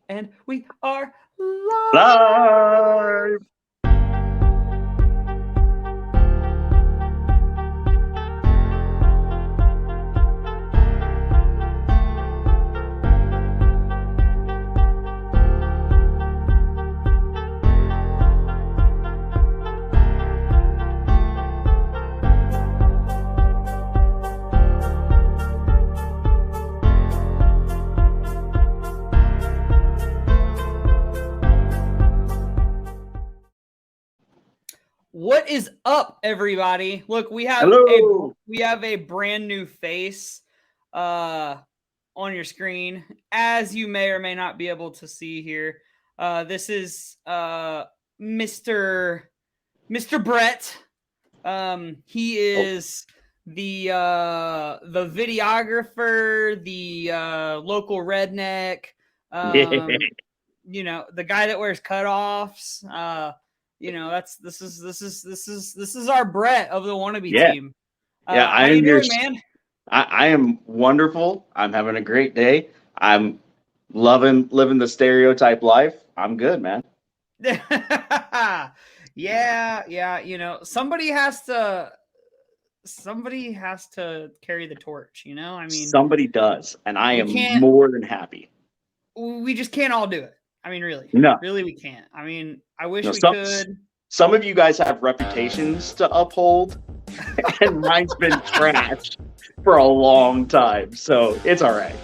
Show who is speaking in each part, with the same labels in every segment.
Speaker 1: And we are
Speaker 2: Live!
Speaker 1: What is up, everybody? Look, we have a brand new face on your screen, as you may or may not be able to see here. This is Mr. Brett. He is the videographer, the local redneck. You know, the guy that wears cutoffs. You know, this is our Brett of the Wannabe team.
Speaker 2: Yeah,
Speaker 1: how you doing, man?
Speaker 2: I am wonderful. I'm having a great day. I'm living the stereotype life. I'm good, man.
Speaker 1: yeah. You know, somebody has to carry the torch. You know, I mean,
Speaker 2: somebody does, and I am more than happy.
Speaker 1: We just can't all do it. I mean, really, we can't. I mean, I wish we could.
Speaker 2: Some of you guys have reputations to uphold, and mine's been trashed for a long time, so it's all right.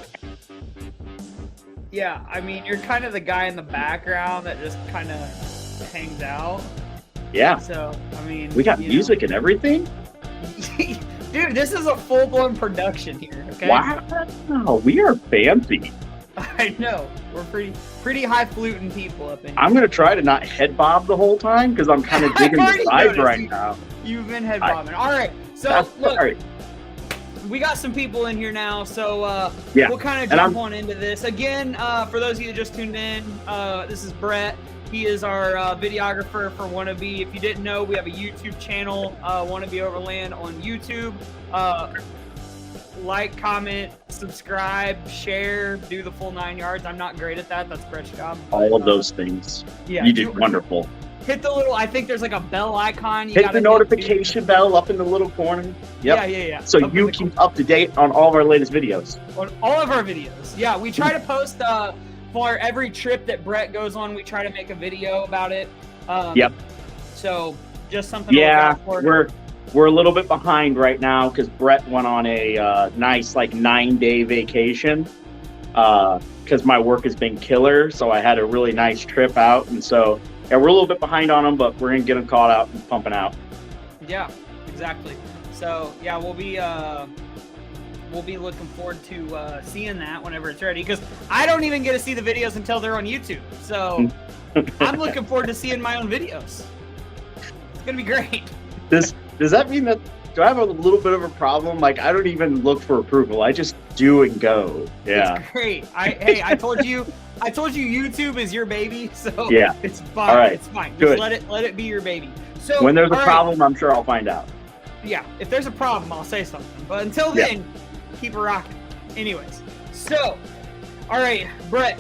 Speaker 1: Yeah, I mean, you're kind of the guy in the background that just kind of hangs out.
Speaker 2: Yeah.
Speaker 1: So, I mean,
Speaker 2: we got music and everything.
Speaker 1: Dude, this is a full-blown production here. Okay.
Speaker 2: Wow, we are fancy.
Speaker 1: I know. We're pretty high-fluting people up in here.
Speaker 2: I'm going to try to not head bob the whole time because I'm kind of digging the vibe right now.
Speaker 1: You've been head bobbing. All right. So, look, we got some people in here now, so we'll kind of jump on into this. Again, for those of you that just tuned in, this is Brett. He is our videographer for Wannabe. If you didn't know, we have a YouTube channel, Wannabe Overland on YouTube. Like, comment, subscribe, share, do the full 9 yards. I'm not great at that. That's Brett's job.
Speaker 2: All of those things. Yeah, you did wonderful.
Speaker 1: Hit the little, I think there's like a bell icon.
Speaker 2: Hit the notification bell up in the little corner. Yep.
Speaker 1: Yeah.
Speaker 2: So you keep up to date on all of our latest videos.
Speaker 1: On all of our videos. Yeah, we try to post for every trip that Brett goes on, we try to make a video about it.
Speaker 2: Yep.
Speaker 1: So just something to look out for.
Speaker 2: We're a little bit behind right now because Brett went on a nice 9-day vacation because my work has been killer. So I had a really nice trip out. And so, yeah, we're a little bit behind on them, but we're going to get them caught out and pumping out.
Speaker 1: Yeah, exactly. So, yeah, we'll be looking forward to seeing that whenever it's ready because I don't even get to see the videos until they're on YouTube. So I'm looking forward to seeing my own videos. It's going to be great.
Speaker 2: Does that mean that, do I have a little bit of a problem? I don't even look for approval. I just do and go. Yeah.
Speaker 1: It's great. I told you YouTube is your baby, so
Speaker 2: yeah.
Speaker 1: It's fine.
Speaker 2: All right.
Speaker 1: It's fine.
Speaker 2: Good.
Speaker 1: Just let it be your baby. So
Speaker 2: when there's a problem, I'm sure I'll find out.
Speaker 1: Yeah. If there's a problem, I'll say something. But until then, keep it rocking. Anyways. So, all right, Brett,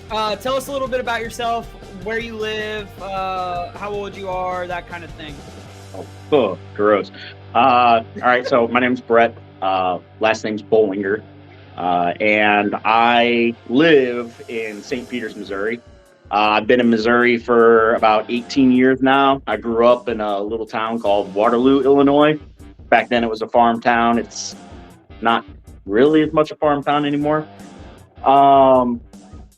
Speaker 1: tell us a little bit about yourself, where you live, how old you are, that kind of thing.
Speaker 2: Oh, gross. All right, so my name's Brett. Last name's Bollinger. And I live in St. Peters, Missouri. I've been in Missouri for about 18 years now. I grew up in a little town called Waterloo, Illinois. Back then it was a farm town. It's not really as much a farm town anymore.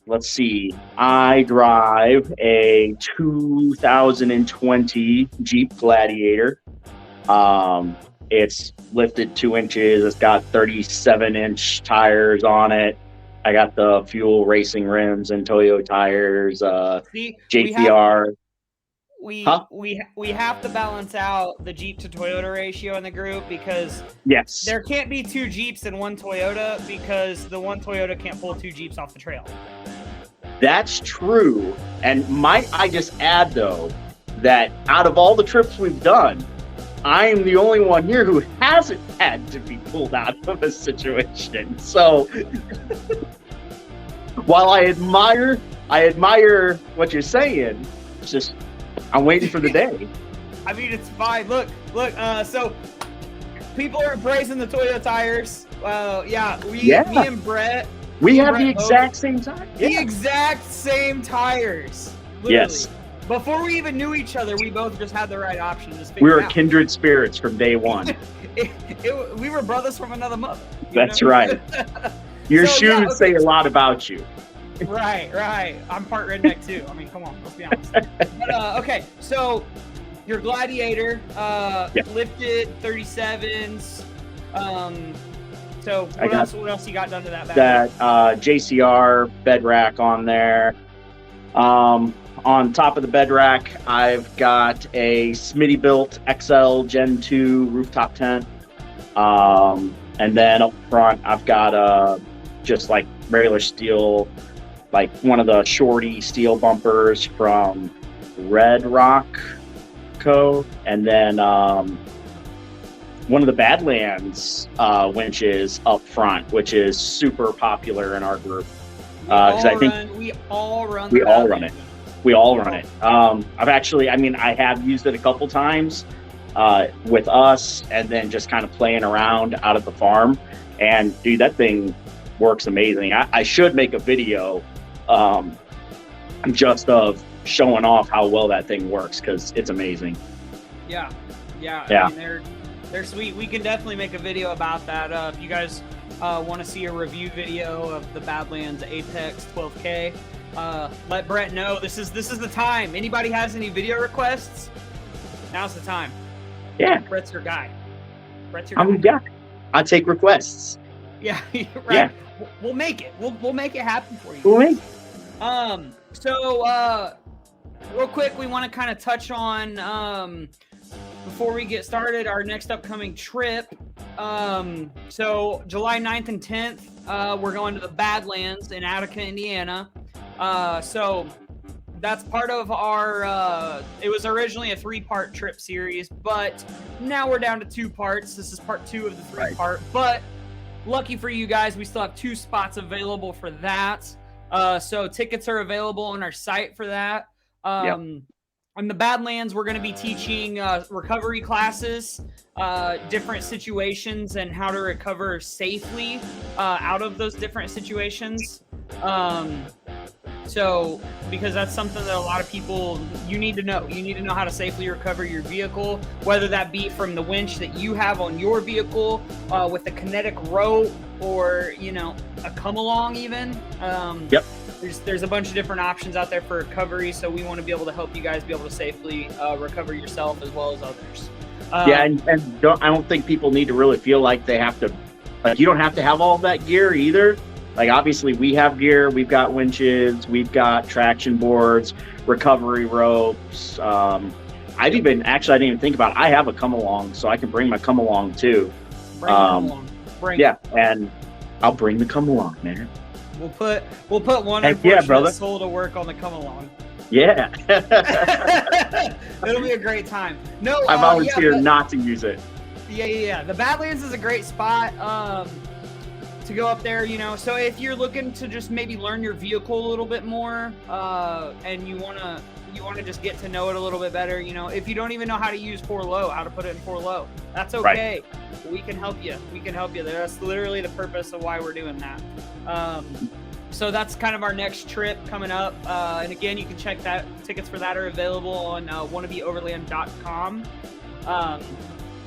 Speaker 2: Let's see. I drive a 2020 Jeep Gladiator. It's lifted 2 inches. It's got 37-inch tires on it. I got the fuel racing rims and Toyo tires. JPR.
Speaker 1: We have to balance out the Jeep to Toyota ratio in the group because there can't be 2 Jeeps and 1 Toyota because the 1 Toyota can't pull 2 Jeeps off the trail.
Speaker 2: That's true. And might I just add, though, that out of all the trips we've done, I am the only one here who hasn't had to be pulled out of a situation. So while I admire what you're saying, it's just I'm waiting for the day.
Speaker 1: I mean, it's fine. Look. So people are embracing the Toyota tires. Me and Brett.
Speaker 2: We have the exact same tires.
Speaker 1: The exact same tires. Literally.
Speaker 2: Yes.
Speaker 1: Before we even knew each other, we both just had the right option.
Speaker 2: We were kindred spirits from day one.
Speaker 1: We were brothers from another mother.
Speaker 2: That's right. Your shoes say a lot about you.
Speaker 1: Right. I'm part redneck too. I mean, come on, let's be honest. But, okay, so your Gladiator, lifted 37s. So what else you got done to that bag?
Speaker 2: That JCR bed rack on there. On top of the bed rack, I've got a Smitty built XL Gen 2 rooftop tent. And then up front, I've got just like regular steel, like one of the shorty steel bumpers from Red Rock Co. And then one of the Badlands winches up front, which is super popular in our group.
Speaker 1: We all run it.
Speaker 2: We all run it. I have used it a couple times with us, and then just kind of playing around out at the farm. And dude, that thing works amazing. I should make a video just of showing off how well that thing works, because it's amazing.
Speaker 1: Yeah. I mean, they're sweet. We can definitely make a video about that. If you guys want to see a review video of the Badlands Apex 12K, let Brett know. This is the time. Anybody has any video requests? Now's the time.
Speaker 2: Yeah.
Speaker 1: Brett's your guy.
Speaker 2: I'm a guy. I take requests.
Speaker 1: Yeah, right.
Speaker 2: Yeah.
Speaker 1: We'll make it. We'll make it happen for you.
Speaker 2: We'll make it.
Speaker 1: So real quick, we want to kind of touch on before we get started our next upcoming trip. So July 9th and 10th, we're going to the Badlands in Attica, Indiana. So that's part of our, it was originally a 3-part trip series, but now we're down to 2 parts. This is part 2 of the 3-part, but lucky for you guys, we still have 2 spots available for that. So tickets are available on our site for that. On the Badlands, we're going to be teaching recovery classes, different situations, and how to recover safely out of those different situations. So, because that's something that a lot of people, you need to know. You need to know how to safely recover your vehicle, whether that be from the winch that you have on your vehicle, with a kinetic rope, or, a come-along even. There's a bunch of different options out there for recovery, so we want to be able to help you guys be able to safely recover yourself as well as others.
Speaker 2: And I don't think people need to really feel like they have to, you don't have to have all of that gear either. Like, obviously we have gear, we've got winches, we've got traction boards, recovery ropes. I didn't even think about it. I have a come along, so I can bring my come along too. And I'll bring the come along, man.
Speaker 1: We'll put one unfortunate soul to work on the come along.
Speaker 2: Yeah.
Speaker 1: It'll be a great time. No,
Speaker 2: I volunteer not to use it.
Speaker 1: Yeah. The Badlands is a great spot to go up there, So if you're looking to just maybe learn your vehicle a little bit more, and you wanna just get to know it a little bit better, if you don't even know how to use 4-low, how to put it in 4-low, that's okay. Right. We can help you. That's literally the purpose of why we're doing that. So that's kind of our next trip coming up. And again, you can check that. Tickets for that are available on wannabeoverland.com.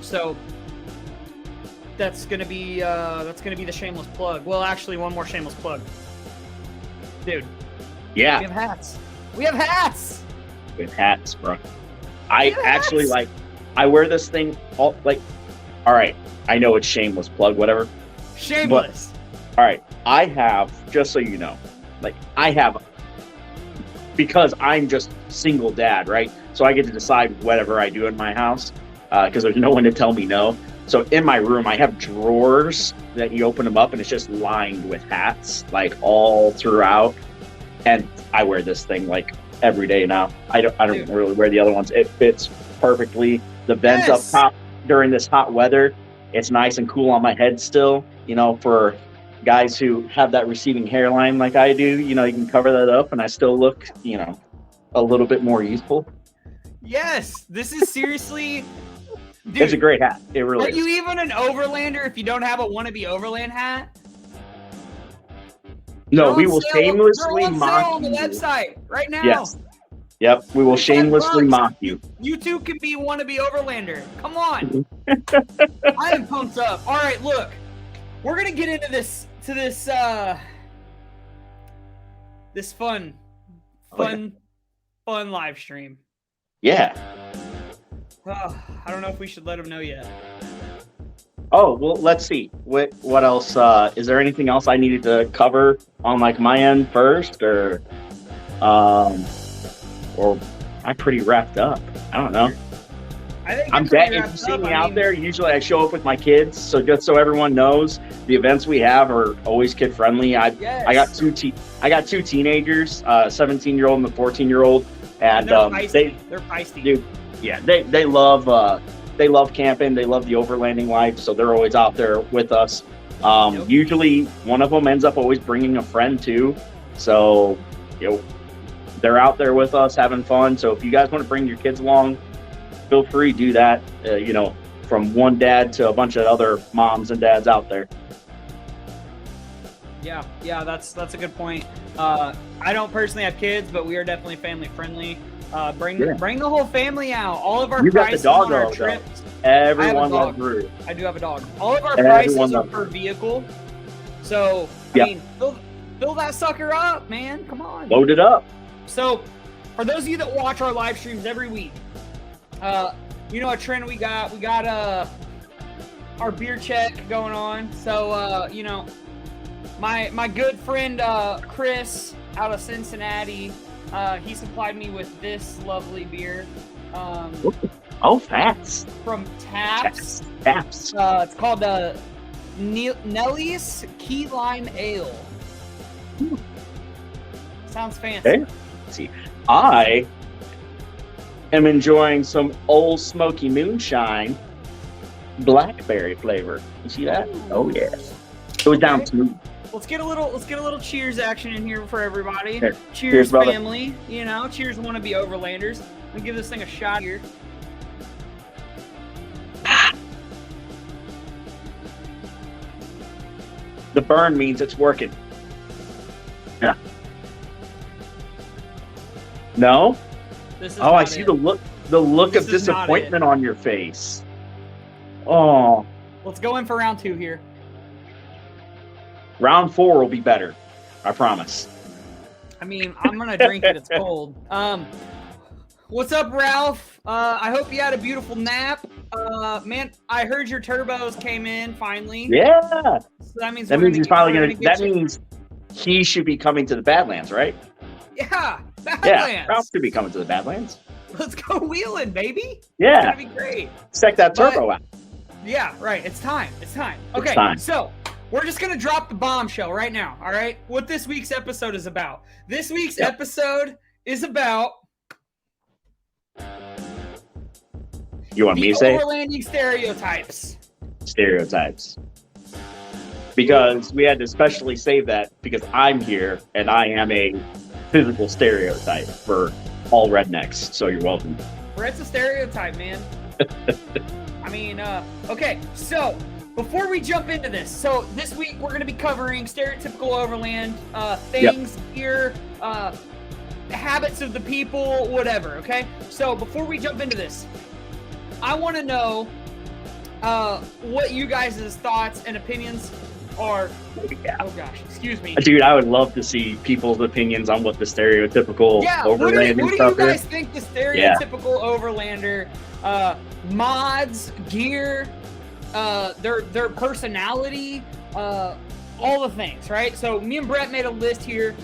Speaker 1: So that's gonna be the shameless plug. Well, actually, one more shameless plug, dude.
Speaker 2: Yeah.
Speaker 1: We have hats. We have hats,
Speaker 2: bro. I wear this thing all right. I know it's shameless plug, whatever.
Speaker 1: Shameless.
Speaker 2: All right, I have, just so you know, because I'm just single dad, right? So I get to decide whatever I do in my house, because there's no one to tell me no. So in my room, I have drawers that you open them up, and it's just lined with hats, all throughout. And I wear this thing every day now. I don't really wear the other ones. It fits perfectly. The vents up top during this hot weather. It's nice and cool on my head still, for guys who have that receding hairline like I do, you can cover that up and I still look, a little bit more youthful.
Speaker 1: Yes, this is seriously... Dude,
Speaker 2: it's a great hat. It really is.
Speaker 1: Are you even an Overlander if you don't have a Wannabe Overland hat?
Speaker 2: No, we will shamelessly mock
Speaker 1: on the website right now.
Speaker 2: Yes. Yep, we will shamelessly mock you.
Speaker 1: You too can be Wannabe Overlander. Come on. I am pumped up. All right, look. We're going to get into this fun live stream.
Speaker 2: Yeah.
Speaker 1: Oh, I don't know if we should let them know yet.
Speaker 2: Oh, well, let's see. What else? Is there anything else I needed to cover on my end first, or I'm pretty wrapped up? I don't know. I'm dead. If you see me out there, usually I show up with my kids. So just so everyone knows, the events we have are always kid friendly. I got two teenagers, 17-year-old and a 14-year-old, and
Speaker 1: they're feisty.
Speaker 2: Dude, yeah, they love camping. They love the overlanding life, so they're always out there with us. Usually one of them ends up always bringing a friend too. So, they're out there with us having fun. So if you guys want to bring your kids along, feel free to do that. From one dad to a bunch of other moms and dads out there.
Speaker 1: Yeah, that's a good point. I don't personally have kids, but we are definitely family friendly. Bring the whole family out. All of our prices on our trips.
Speaker 2: Everyone loves Drew.
Speaker 1: I do have a dog. All of our prices are per vehicle. So I mean, fill that sucker up, man. Come on.
Speaker 2: Load it up.
Speaker 1: So for those of you that watch our live streams every week, a trend we got our beer check going on. So my good friend Chris out of Cincinnati, he supplied me with this lovely beer.
Speaker 2: Fats.
Speaker 1: From Taps.
Speaker 2: Taps.
Speaker 1: It's called Nellie's Key Lime Ale. Sounds fancy.
Speaker 2: Okay. Let's see, I am enjoying some Old Smoky Moonshine blackberry flavor. You see that? Ooh. Oh yeah. It was down smooth.
Speaker 1: Let's get a little cheers action in here for everybody.
Speaker 2: Here.
Speaker 1: Cheers, family. Cheers, Wannabe Overlanders. I'm gonna give this thing a shot here.
Speaker 2: The burn means it's working. Yeah. No? I see the look of disappointment on your face. Oh.
Speaker 1: Let's go in for round 2 here.
Speaker 2: Round 4 will be better. I promise.
Speaker 1: I mean, I'm going to drink it. It's cold. What's up, Ralph? I hope you had a beautiful nap. Man, I heard your turbos came in finally.
Speaker 2: Yeah.
Speaker 1: So that means
Speaker 2: he's finally going to. That means he should be coming to the Badlands, right?
Speaker 1: Yeah. Badlands.
Speaker 2: Yeah. Ralph should be coming to the Badlands.
Speaker 1: Let's go wheeling, baby.
Speaker 2: Yeah.
Speaker 1: It's going to be great.
Speaker 2: Check that turbo out.
Speaker 1: Yeah, right. It's time. Okay, so we're just going to drop the bombshell right now, all right? What this week's episode is about. This week's episode is about...
Speaker 2: You want me to say?
Speaker 1: Overlanding stereotypes.
Speaker 2: Stereotypes. Because we had to specially save that because I'm here and I am a physical stereotype for all rednecks. So you're welcome.
Speaker 1: Brett's a stereotype, man. I mean, okay, so before we jump into this, so this week we're going to be covering stereotypical overland things, gear, habits of the people, whatever, okay? So before we jump into this, I want to know what you guys' thoughts and opinions are.
Speaker 2: Yeah.
Speaker 1: Oh gosh, excuse me.
Speaker 2: Dude, I would love to see people's opinions on what the stereotypical overlanding
Speaker 1: what do you guys think the stereotypical overlander mods, gear, their personality, all the things, right? So me and Brett made a list here.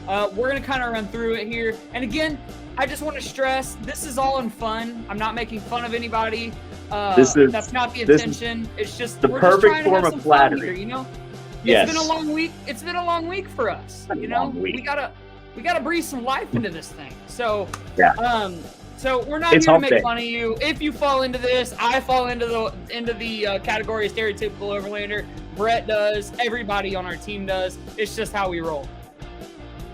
Speaker 1: We're gonna kind of run through it here. And again, I just want to stress, this is all in fun. I'm not making fun of anybody. That's not the intention. It's just
Speaker 2: the perfect form of flattery.
Speaker 1: Here, you know? It's been a long week. It's been a long week for us. You know, we gotta breathe some life into this thing. So so we're not here to make fun of you. If you fall into this, I fall into the category of stereotypical overlander. Brett does. Everybody on our team does. It's just how we roll.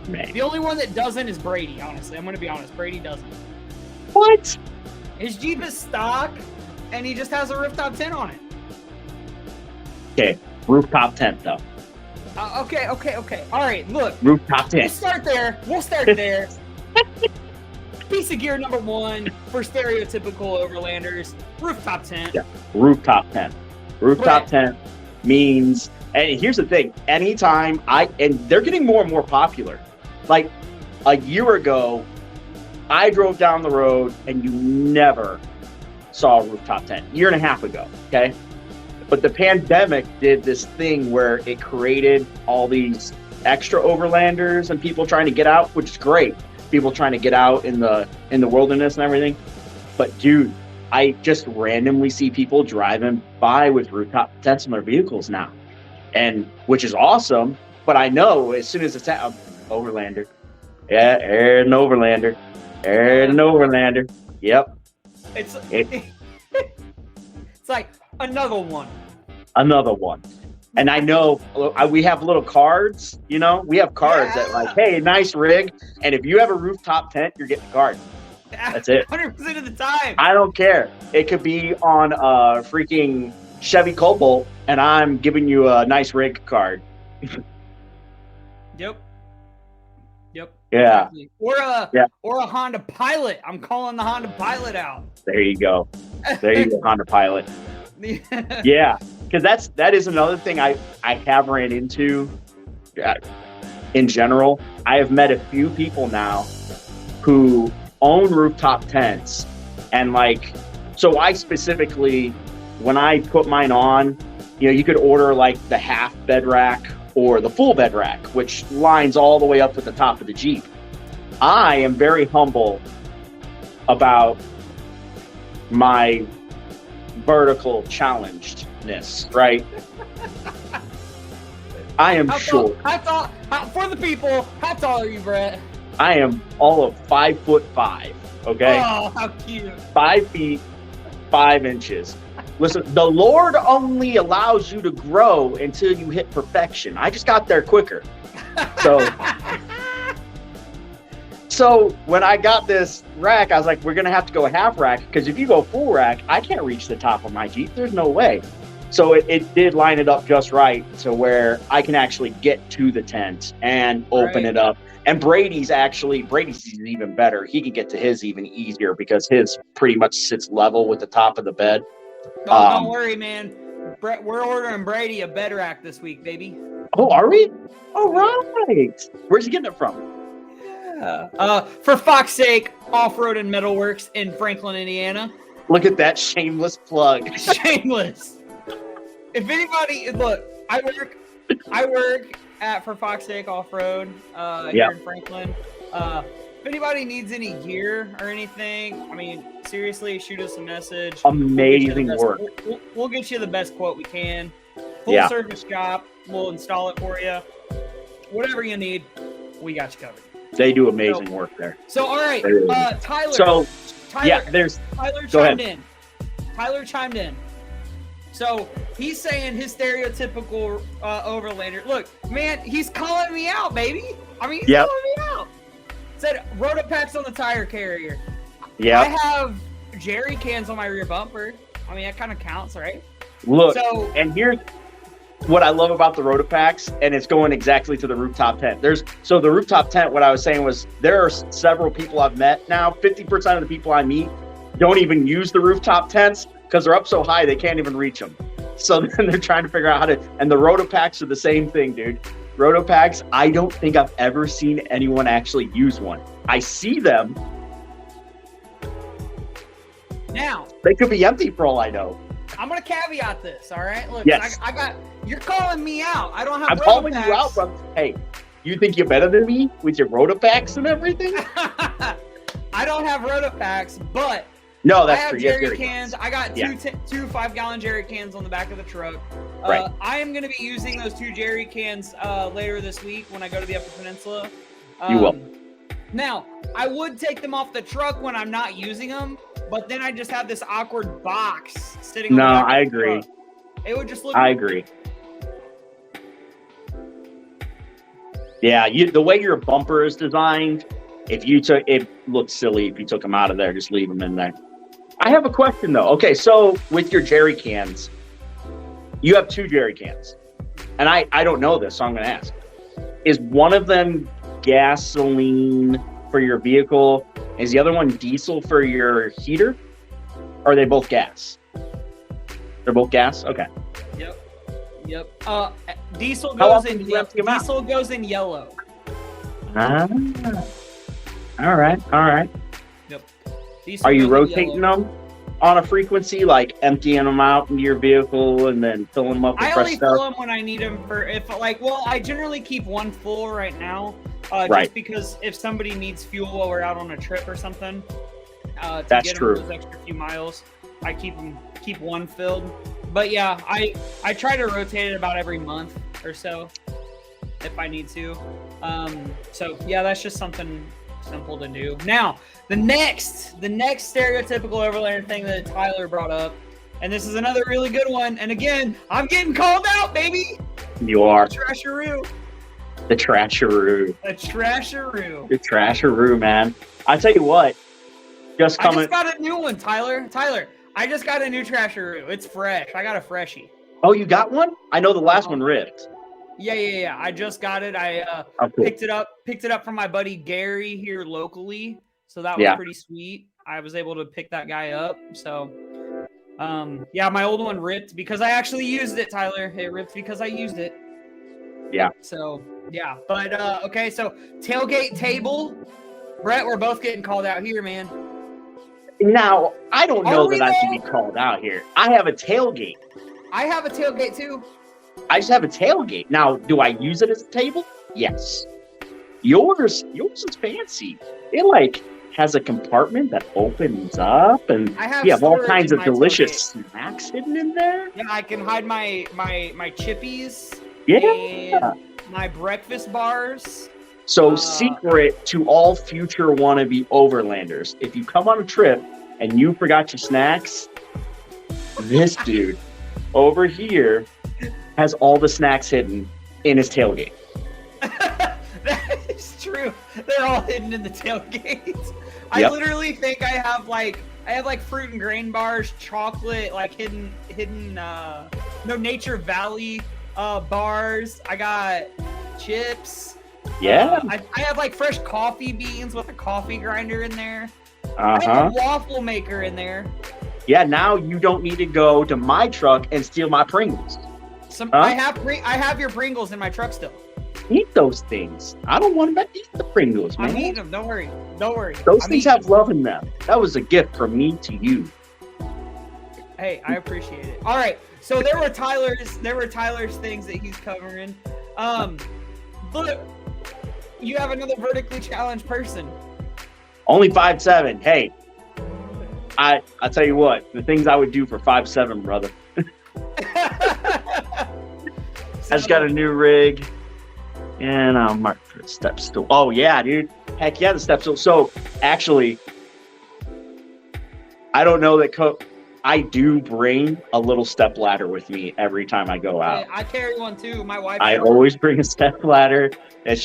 Speaker 2: Man.
Speaker 1: The only one that doesn't is Brady, honestly. I'm going to be honest. Brady doesn't.
Speaker 2: What?
Speaker 1: His Jeep is stock, and he just has a rooftop tent on it.
Speaker 2: Okay, rooftop tent, though.
Speaker 1: Okay. All right, look.
Speaker 2: Rooftop tent.
Speaker 1: We'll start there. Piece of gear number 1 for stereotypical overlanders, rooftop tent.
Speaker 2: Yeah, rooftop tent. Rooftop tent means, and here's the thing, anytime and they're getting more and more popular. Like a year ago, I drove down the road and you never saw a rooftop tent. A year and a half ago, okay? But the pandemic did this thing where it created all these extra overlanders and people trying to get out, which is great. People trying to get out in the wilderness and everything. But dude, I just randomly see people driving by with rooftop tents in their vehicles now, and which is awesome. But I know as soon as it's out, Overlander, yeah, an Overlander, an Overlander. Yep,
Speaker 1: it's like another one. And I know we have little cards, we have cards that like, hey, nice rig. And if you have a rooftop tent, you're getting a card. That's it. 100% of the time.
Speaker 2: I don't care. It could be on a freaking Chevy Cobalt, and I'm giving you a nice rig card.
Speaker 1: Yep.
Speaker 2: Yeah.
Speaker 1: Exactly. Or a Honda Pilot. I'm calling the Honda Pilot out.
Speaker 2: There you go. Honda Pilot. Yeah, because that is another thing I have ran into. In general, I have met a few people now who own rooftop tents, and so I specifically, when I put mine on, you could order like the half bed rack or the full bed rack, which lines all the way up at the top of the Jeep. I am very humble about my vertical challengedness, right? I am short.
Speaker 1: For the people, how tall are you, Brett?
Speaker 2: I am all of 5'5", okay?
Speaker 1: Oh, how cute.
Speaker 2: 5 feet, 5 inches. Listen, the Lord only allows you to grow until you hit perfection. I just got there quicker. So when I got this rack, I was like, we're going to have to go half rack, because if you go full rack, I can't reach the top of my Jeep. There's no way. So it did line it up just right to where I can actually get to the tent and open it up. And Brady's even better. He can get to his even easier because his pretty much sits level with the top of the bed.
Speaker 1: Don't worry, man. Brett, we're ordering Brady a bed rack this week, baby.
Speaker 2: Oh, are we? All right. Where's he getting it from?
Speaker 1: Yeah. For Fox's Sake, Off-Road and Metalworks in Franklin, Indiana.
Speaker 2: Look at that shameless plug.
Speaker 1: Shameless. If anybody, look, I work at For Fox's Sake Off-Road here in Franklin. If anybody needs any gear or anything, I mean, seriously, shoot us a message.
Speaker 2: Amazing work.
Speaker 1: We'll get you the best quote we can. Full service shop. We'll install it for you. Whatever you need, we got you covered.
Speaker 2: They do amazing work there.
Speaker 1: So, all right, Tyler. Tyler chimed in. So he's saying his stereotypical Overlander. Look, man, he's calling me out, baby. I mean, he's calling me out. Said Rota Packs on the tire carrier. Yeah. I have jerry cans on my rear bumper. I mean, that kind of counts, right?
Speaker 2: Look, and here's what I love about the Rota Packs, and it's going exactly to the rooftop tent. So the rooftop tent, what I was saying was there are several people I've met now. 50% of the people I meet don't even use the rooftop tents because they're up so high they can't even reach them. So then they're trying to figure out how to, and the Rota Packs are the same thing, dude. Rota Packs, I don't think I've ever seen anyone actually use one. I see them.
Speaker 1: Now,
Speaker 2: they could be empty for all I know.
Speaker 1: I'm going to caveat this, all right? Look,
Speaker 2: yes.
Speaker 1: You're calling me out. I don't have
Speaker 2: I'm calling you out, bro. Hey, you think you're better than me with your Rota Packs and everything?
Speaker 1: I don't have Rota Packs, but
Speaker 2: no, that's
Speaker 1: I have
Speaker 2: true.
Speaker 1: jerry cans. I got two 5-gallon jerry cans on the back of the truck.
Speaker 2: Right.
Speaker 1: I am going to be using those 2 jerry cans later this week when I go to the Upper Peninsula.
Speaker 2: You will.
Speaker 1: Now, I would take them off the truck when I'm not using them, but then I just have this awkward box sitting on the back of the truck. It would just look.
Speaker 2: I agree. Yeah, the way your bumper is designed, it looks silly if you took them out of there, just leave them in there. I have a question though. Okay, so with your jerry cans, you have 2 jerry cans. And I don't know this, so I'm going to ask. Is one of them gasoline for your vehicle? Is the other one diesel for your heater? Or are they both gas? They're both gas? Okay.
Speaker 1: Yep. Diesel goes in yellow.
Speaker 2: Ah. All right.
Speaker 1: Yep. Diesel
Speaker 2: are you rotating them on a frequency, like emptying them out into your vehicle and then filling them up with fresh stuff?
Speaker 1: I only fill them when I need them I generally keep one full right now. Just because if somebody needs fuel while we're out on a trip or something,
Speaker 2: That's
Speaker 1: get
Speaker 2: true.
Speaker 1: Them those extra few miles, I keep one filled. But yeah, I try to rotate it about every month or so if I need to. So yeah, that's just something simple to do. Now, the next stereotypical Overlander thing that Tyler brought up, and this is another really good one. And again, I'm getting called out, baby.
Speaker 2: You are.
Speaker 1: The trasharoo.
Speaker 2: The trasharoo.
Speaker 1: The trasharoo.
Speaker 2: The trasharoo, man. I tell you what.
Speaker 1: I just got a new one, Tyler. I just got a new trasharoo. It's fresh. I got a freshie.
Speaker 2: Oh, you got one? I know the last one ripped.
Speaker 1: Yeah. I just got it. I picked it up from my buddy Gary here locally. So that was pretty sweet. I was able to pick that guy up. So my old one ripped because I actually used it, Tyler. It ripped because I used it.
Speaker 2: Yeah.
Speaker 1: So yeah. But okay, so tailgate table. Brett, we're both getting called out here, man.
Speaker 2: Now, I don't know that I should be called out here. I have a tailgate.
Speaker 1: I have a tailgate too.
Speaker 2: I just have a tailgate. Now, do I use it as a table? Yes. Yours is fancy. It has a compartment that opens up, and you have all kinds of delicious snacks hidden in there.
Speaker 1: Yeah, I can hide my chippies.
Speaker 2: Yeah.
Speaker 1: And my breakfast bars.
Speaker 2: So secret to all future wannabe overlanders, if you come on a trip and you forgot your snacks, this dude over here has all the snacks hidden in his tailgate.
Speaker 1: That is true. They're all hidden in the tailgate. I literally think I have fruit and grain bars, chocolate, hidden Nature Valley bars. I got chips.
Speaker 2: Yeah.
Speaker 1: I have fresh coffee beans with a coffee grinder in there.
Speaker 2: I
Speaker 1: have a waffle maker in there.
Speaker 2: Yeah, now you don't need to go to my truck and steal my Pringles.
Speaker 1: I have your Pringles in my truck still.
Speaker 2: Eat those things. I don't want to eat the Pringles, man.
Speaker 1: I'm eating them. Don't worry.
Speaker 2: Those things have love in them. That was a gift from me to you.
Speaker 1: Hey, I appreciate it. All right. So there were Tyler's things that he's covering. Look, you have another vertically challenged person.
Speaker 2: Only 5'7". Hey, I tell you what, the things I would do for 5'7", brother. I just got a new rig, and I'll mark for a step stool. Oh yeah, dude. Heck yeah, the step stool. So actually, I don't know that I do bring a little step ladder with me every time I go out.
Speaker 1: I carry one too. My wife.
Speaker 2: I always bring a step ladder. That's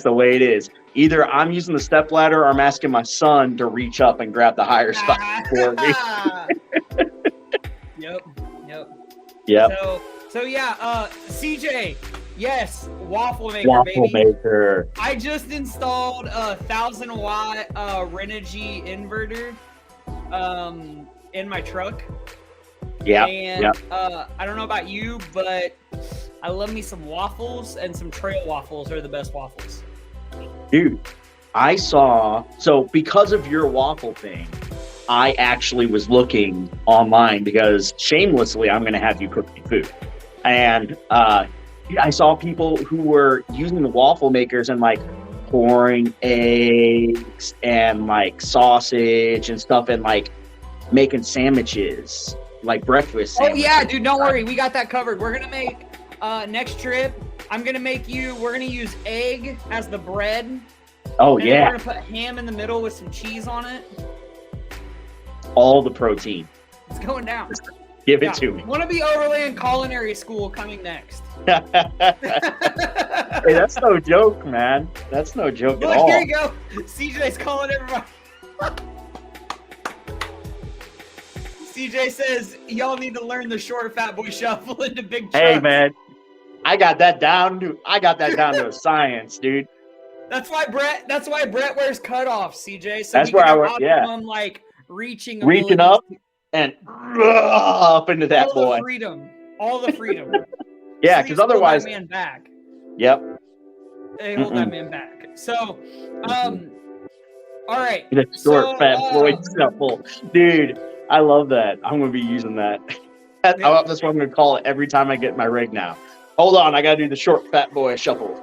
Speaker 2: the way it is. Either I'm using the step ladder or I'm asking my son to reach up and grab the higher spot for me. Yep.
Speaker 1: So yeah, CJ, yes, waffle maker,
Speaker 2: waffle
Speaker 1: baby.
Speaker 2: Maker.
Speaker 1: I just installed a 1,000-watt Renogy inverter in my truck.
Speaker 2: Yeah.
Speaker 1: And I don't know about you, but I love me some waffles, and some trail waffles are the best waffles.
Speaker 2: Dude, so because of your waffle thing, I actually was looking online because shamelessly, I'm going to have you cook me food. And I saw people who were using the waffle makers and pouring eggs and sausage and stuff and making sandwiches, breakfast sandwiches.
Speaker 1: Oh yeah, dude, don't worry. We got that covered. We're going to make next trip. we're going to use egg as the bread.
Speaker 2: Oh,
Speaker 1: and
Speaker 2: yeah.
Speaker 1: We're going to put ham in the middle with some cheese on it.
Speaker 2: All the protein.
Speaker 1: It's going down.
Speaker 2: Give it to me.
Speaker 1: Wannabe Overland Culinary School coming next.
Speaker 2: Hey, that's no joke, man. That's no joke at all.
Speaker 1: Here you go. CJ's calling everybody. CJ says, y'all need to learn the short fat boy shuffle into big trucks.
Speaker 2: Hey, man. I got that down to a science, dude.
Speaker 1: That's why Brett wears cutoffs, CJ. So
Speaker 2: that's where I work. Yeah.
Speaker 1: Like reaching
Speaker 2: up and up into that
Speaker 1: all
Speaker 2: boy.
Speaker 1: All the freedom.
Speaker 2: Yeah, because otherwise,
Speaker 1: that man back.
Speaker 2: Yep.
Speaker 1: They hold that man back. So, all right.
Speaker 2: The short fat boy shuffle, dude. I love that. I'm gonna be using that. That's what I'm gonna call it every time I get my rig now. Hold on, I gotta do the short fat boy shuffle.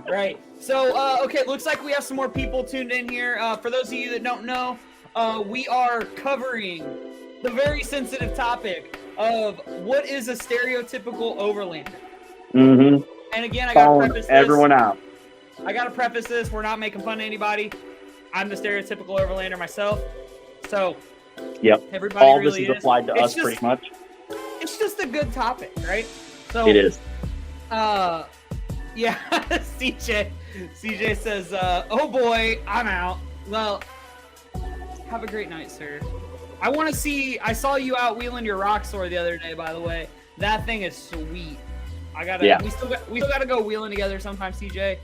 Speaker 1: Right. So, okay, looks like we have some more people tuned in here. For those of you that don't know, we are covering the very sensitive topic of what is a stereotypical overlander.
Speaker 2: Mm-hmm.
Speaker 1: And again, I gotta preface this.
Speaker 2: Everyone out.
Speaker 1: I gotta preface this. We're not making fun of anybody. I'm the stereotypical overlander myself. So,
Speaker 2: yep.
Speaker 1: Everybody
Speaker 2: all
Speaker 1: really
Speaker 2: this is applied to us pretty much.
Speaker 1: It's just a good topic, right? So
Speaker 2: it is.
Speaker 1: Yeah. CJ says, "Oh boy, I'm out." Well, have a great night, sir. I want to see. I saw you out wheeling your Roxor the other day. By the way, that thing is sweet. I gotta. Yeah. We still gotta go wheeling together sometime, CJ.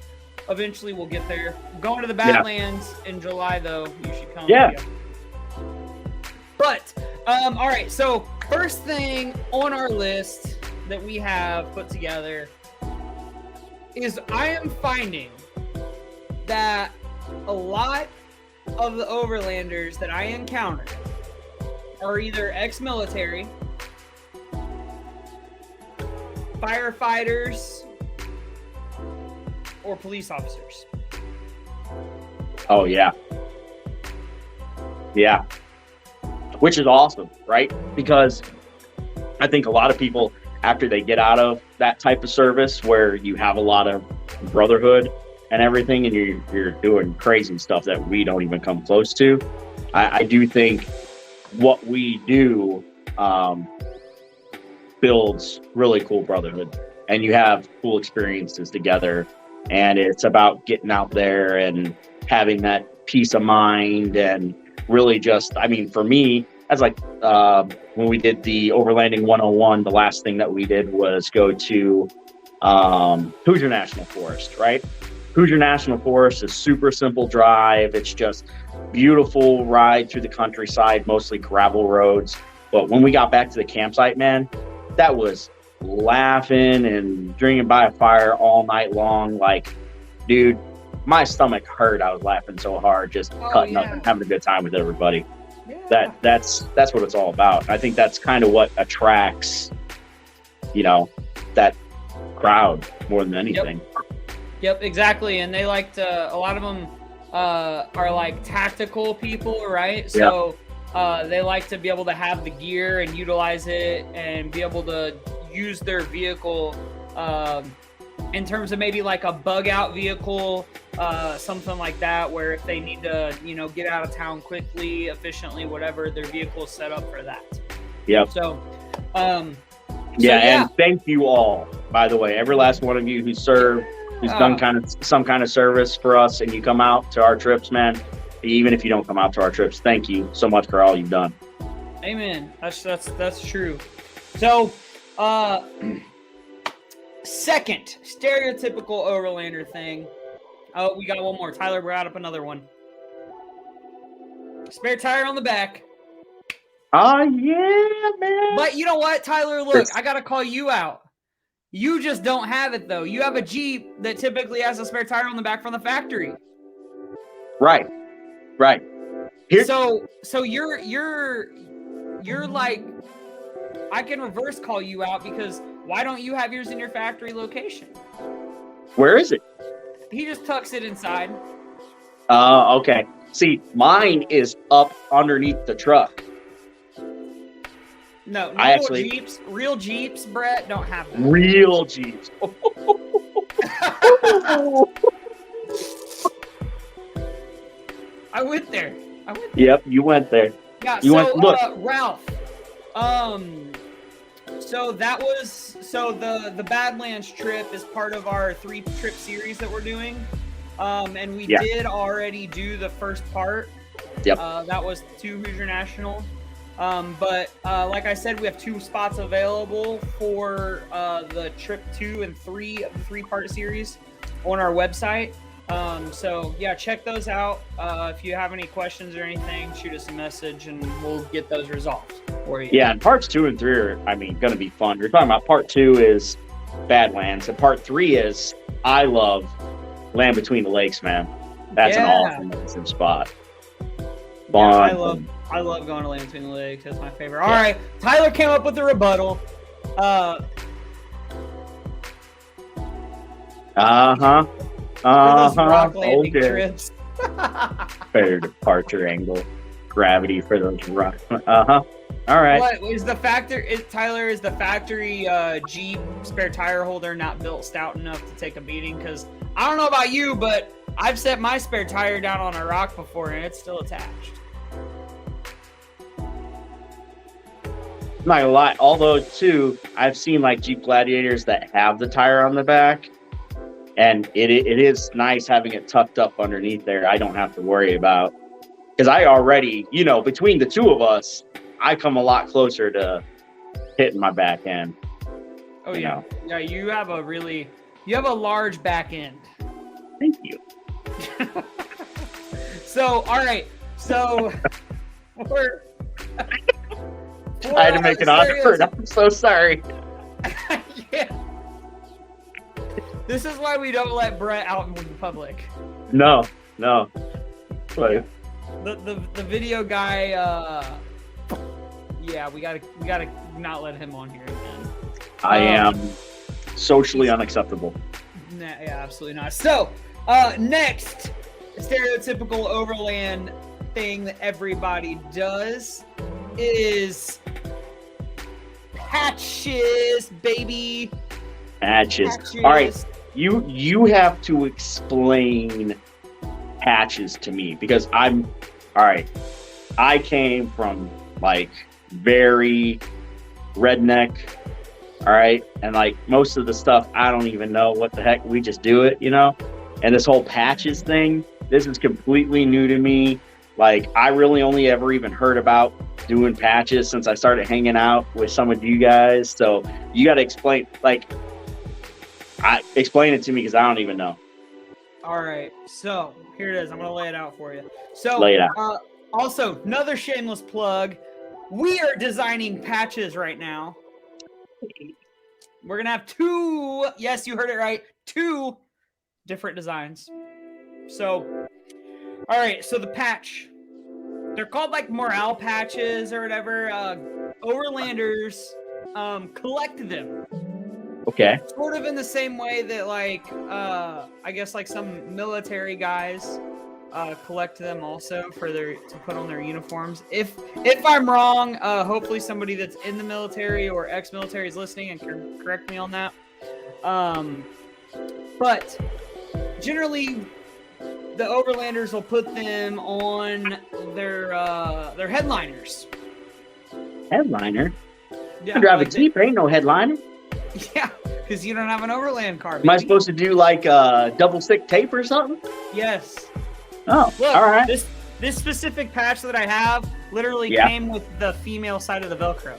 Speaker 1: Eventually, we'll get there. Going to the Badlands in July, though. You should come.
Speaker 2: Yeah.
Speaker 1: But all right. So first thing on our list that we have put together is I am finding that a lot of the overlanders that I encounter are either ex-military, firefighters, or police officers.
Speaker 2: Oh, yeah. Yeah. Which is awesome, right? Because I think a lot of people, after they get out of that type of service where you have a lot of brotherhood and everything, and you're doing crazy stuff that we don't even come close to, I do think what we do builds really cool brotherhood, and you have cool experiences together, and it's about getting out there and having that peace of mind. And really just, I mean, for me, as like when we did the Overlanding 101, the last thing that we did was go to Hoosier National Forest, right? Hoosier National Forest is super simple drive. It's just beautiful ride through the countryside, mostly gravel roads. But when we got back to the campsite, man, that was laughing and drinking by a fire all night long. Like, dude, my stomach hurt. I was laughing so hard, just cutting up and having a good time with everybody. Yeah. That's what it's all about. I think that's kind of what attracts, that crowd more than anything.
Speaker 1: Yep, exactly. And they like to, a lot of them are like tactical people, right? So they like to be able to have the gear and utilize it and be able to use their vehicle in terms of maybe like a bug out vehicle, something like that, where if they need to, get out of town quickly, efficiently, whatever, their vehicle is set up for that.
Speaker 2: Yep.
Speaker 1: So,
Speaker 2: and thank you all, by the way, every last one of you who served, who's done some kind of service for us, and you come out to our trips, man. Even if you don't come out to our trips, thank you so much for all you've done.
Speaker 1: Amen. That's true. So, second stereotypical overlander thing. Oh, we got one more. Tyler brought up another one. Spare tire on the back.
Speaker 2: Oh, yeah, man.
Speaker 1: But you know what, Tyler? Look, I got to call you out. You just don't have it, though. You have a Jeep that typically has a spare tire on the back from the factory.
Speaker 2: Right.
Speaker 1: So you're like, I can reverse call you out, because why don't you have yours in your factory location?
Speaker 2: Where is it?
Speaker 1: He just tucks it inside.
Speaker 2: Okay. See, mine is up underneath the truck.
Speaker 1: No, real Jeeps, Brett, don't have that.
Speaker 2: Real Jeeps.
Speaker 1: I went there.
Speaker 2: Yep, you went there.
Speaker 1: Yeah,
Speaker 2: look.
Speaker 1: Ralph, So the Badlands trip is part of our 3-trip series that we're doing. And we did already do the first part.
Speaker 2: Yep.
Speaker 1: That was to Hoosier National. But like I said, we have 2 spots available for the trip 2 and 3 of the 3-part series on our website. So yeah, check those out. If you have any questions or anything, shoot us a message and we'll get those resolved for you.
Speaker 2: Yeah, and parts 2 and 3 are, going to be fun. You're talking about part 2 is Badlands, and part 3 is I love Land Between the Lakes, man. That's an awesome spot. Fun.
Speaker 1: Yeah, I love going to Land Between the Lakes. That's my favorite. All right, Tyler came up with a rebuttal. Rock landing trips.
Speaker 2: Better departure angle, gravity for those rock. All right.
Speaker 1: What is the factor? Tyler, is the factory Jeep spare tire holder not built stout enough to take a beating? Because I don't know about you, but I've set my spare tire down on a rock before and it's still attached.
Speaker 2: I'm not gonna lie, although too, I've seen like Jeep Gladiators that have the tire on the back, and it is nice having it tucked up underneath there. I don't have to worry about, because I already, between the 2 of us, I come a lot closer to hitting my back end.
Speaker 1: Oh yeah, yeah. You have a large back end.
Speaker 2: Thank you.
Speaker 1: So all right, so
Speaker 2: I had to make an effort. I'm so sorry.
Speaker 1: Yeah. This is why we don't let Brett out in the public.
Speaker 2: No. But
Speaker 1: the video guy. Yeah, we gotta not let him on here again.
Speaker 2: I am socially unacceptable.
Speaker 1: Nah, yeah, absolutely not. So, next stereotypical overland thing that everybody does is patches, baby.
Speaker 2: Patches. All right, you have to explain patches to me, because all right. I came from like very redneck, all right, and like most of the stuff I don't even know what the heck, we just do it, and this whole patches thing, this is completely new to me. Like, I really only ever even heard about doing patches since I started hanging out with some of you guys. So you got to explain it to me, because I don't even know.
Speaker 1: All right, so here it is. I'm gonna lay it out for you. So
Speaker 2: lay it out.
Speaker 1: Also, another shameless plug. We are designing patches right now. We're gonna have 2. Yes, you heard it right. 2 different designs. So, all right. So the patch, they're called like morale patches or whatever. Overlanders collect them.
Speaker 2: Okay.
Speaker 1: Sort of in the same way that like I guess like some military guys collect them also to put on their uniforms. If I'm wrong, hopefully somebody that's in the military or ex-military is listening and can correct me on that. But generally, the Overlanders will put them on their headliners.
Speaker 2: Headliner?
Speaker 1: Yeah,
Speaker 2: I drive a Jeep, ain't no headliner.
Speaker 1: Yeah, because you don't have an Overland car.
Speaker 2: Am I supposed to do like double stick tape or something?
Speaker 1: Yes.
Speaker 2: Oh,
Speaker 1: look,
Speaker 2: all right.
Speaker 1: This specific patch that I have literally came with the female side of the Velcro.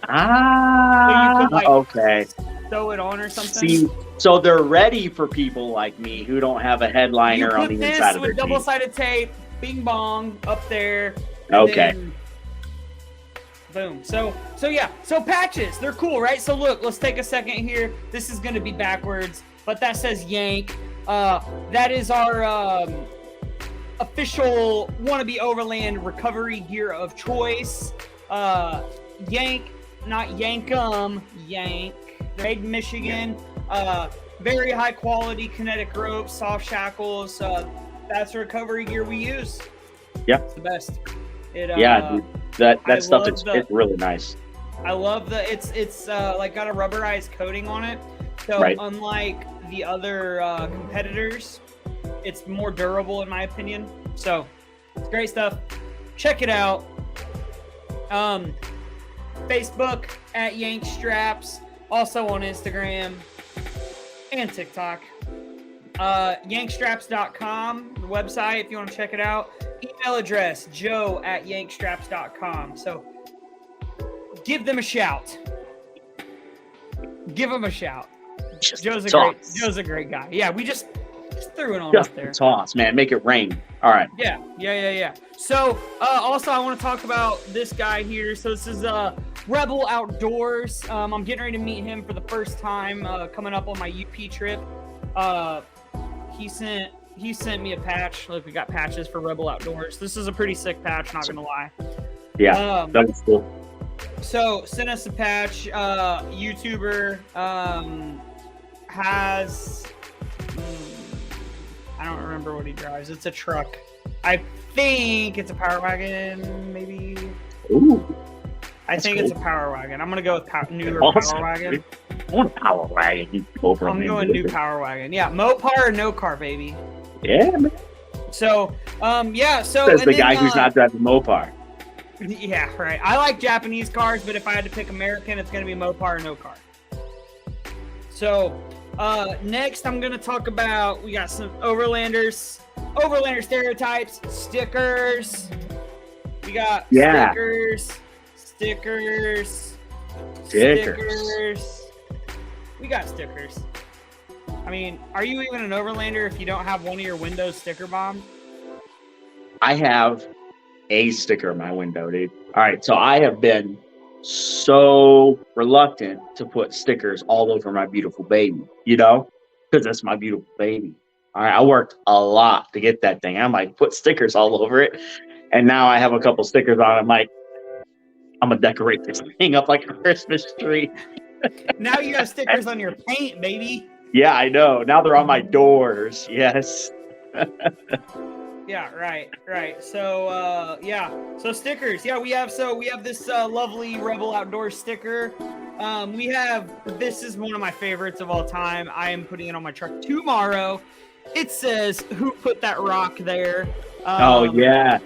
Speaker 2: Ah,
Speaker 1: so you could, like,
Speaker 2: okay.
Speaker 1: Sew it on or something.
Speaker 2: See, so they're ready for people like me who don't have a headliner on the inside of their
Speaker 1: Jeep. Double-sided tape, bing bong, up there.
Speaker 2: Okay.
Speaker 1: Boom. So yeah. So patches, they're cool, right? So look, let's take a second here. This is going to be backwards, but that says Yank. That is our official Wannabe Overland recovery gear of choice. Yank, not Yankum, Yank. Made in Michigan. Very high quality kinetic ropes, soft shackles. That's the recovery gear we use.
Speaker 2: Yeah.
Speaker 1: It's the best.
Speaker 2: Dude, that stuff is it's really nice.
Speaker 1: I love it's like got a rubberized coating on it. So unlike the other competitors, it's more durable in my opinion. So it's great stuff. Check it out. Facebook at Yank Straps, also on Instagram and TikTok. Yankstraps.com, the website, if you want to check it out. Email address, joe@yankstraps.com. So give them a shout. Give them a shout. Joe's a great guy. Yeah, we just threw it on up there.
Speaker 2: Toss, man. Make it rain. All right.
Speaker 1: Yeah. So, also, I want to talk about this guy here. So, this is Rebel Outdoors. I'm getting ready to meet him for the first time coming up on my UP trip. He sent me a patch. Look, we got patches for Rebel Outdoors. This is a pretty sick patch, not gonna lie.
Speaker 2: Yeah, that's cool.
Speaker 1: So sent us a patch. YouTuber has I don't remember what he drives. It's a truck. I think it's a Power Wagon, maybe.
Speaker 2: Ooh.
Speaker 1: I think it's a Power Wagon. I'm gonna go with newer Power Wagon.
Speaker 2: I want a Power Wagon.
Speaker 1: I'm going new Power Wagon. Yeah, Mopar or no car, baby.
Speaker 2: Yeah, man.
Speaker 1: So, yeah. So
Speaker 2: says the guy who's not driving Mopar.
Speaker 1: Yeah, right. I like Japanese cars, but if I had to pick American, it's gonna be Mopar or no car. So, next I'm gonna talk about. We got some Overlander stereotypes, stickers. We got stickers. We got stickers. I mean, are you even an Overlander if you don't have one of your windows sticker bombed?
Speaker 2: I have a sticker in my window, dude. All right, so I have been so reluctant to put stickers all over my beautiful baby, because that's my beautiful baby. All right, I worked a lot to get that thing. I'm like, put stickers all over it. And now I have a couple stickers on it. I'm like, I'm going to decorate this thing up like a Christmas tree.
Speaker 1: Now you have stickers on your paint, baby.
Speaker 2: Yeah, I know. Now they're on my doors. Yes.
Speaker 1: Yeah, right. So, So stickers. Yeah, we have this lovely Rebel Outdoors sticker. This is one of my favorites of all time. I am putting it on my truck tomorrow. It says, "Who put that rock there?"
Speaker 2: Oh, yeah.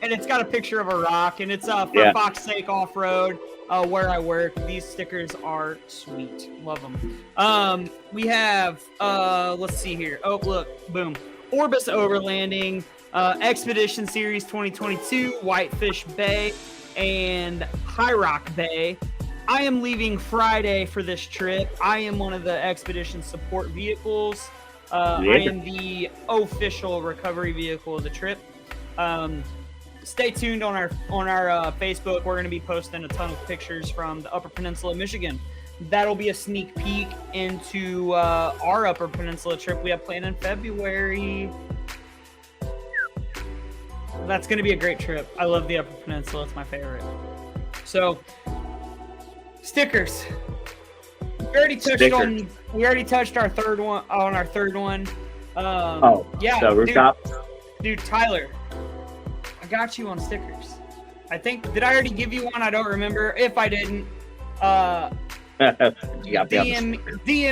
Speaker 1: And it's got a picture of a rock, and it's for Fox Sake Off-Road, where I work. These stickers are sweet. Love them. We have, let's see here. Oh, look, boom. Orbis Overlanding, Expedition Series 2022, Whitefish Bay, and High Rock Bay. I am leaving Friday for this trip. I am one of the expedition support vehicles. I am the official recovery vehicle of the trip. Stay tuned on our Facebook. We're going to be posting a ton of pictures from the Upper Peninsula of Michigan. That'll be a sneak peek into our Upper Peninsula trip we have planned in February. That's going to be a great trip. I love the Upper Peninsula. It's my favorite. So, stickers. We already touched our third one.
Speaker 2: The rooftop.
Speaker 1: Dude, Tyler, I got you on stickers. Did I already give you one? I don't remember. If I didn't, DM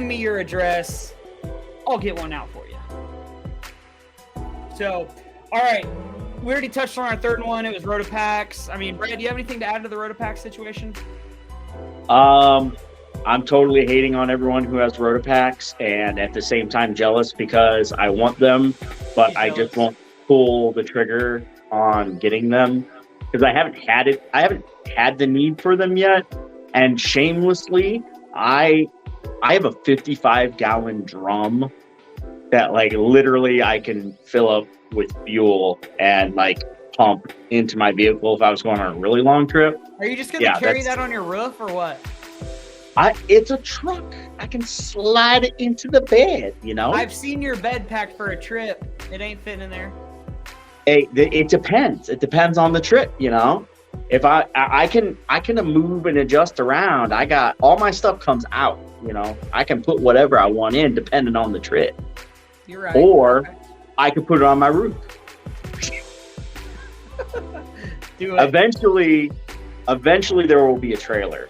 Speaker 1: me your address. I'll get one out for you. So, all right. We already touched on our third one. It was Rota Packs. I mean, Brad, do you have anything to add to the Rota Packs situation?
Speaker 2: I'm totally hating on everyone who has Rota Packs, and at the same time jealous because I want them, but I just won't pull the trigger on getting them because I haven't had the need for them yet. And shamelessly, I have a 55-gallon drum that literally I can fill up with fuel and pump into my vehicle if I was going on a really long trip.
Speaker 1: Are you just gonna carry that on your roof or what?
Speaker 2: It's a truck. I can slide it into the bed,
Speaker 1: I've seen your bed packed for a trip. It ain't fitting in there.
Speaker 2: It depends. It depends on the trip, If I can move and adjust around. I got all my stuff comes out, I can put whatever I want in depending on the trip.
Speaker 1: You're right.
Speaker 2: Or I could put it on my roof.
Speaker 1: Do it.
Speaker 2: Eventually there will be a trailer,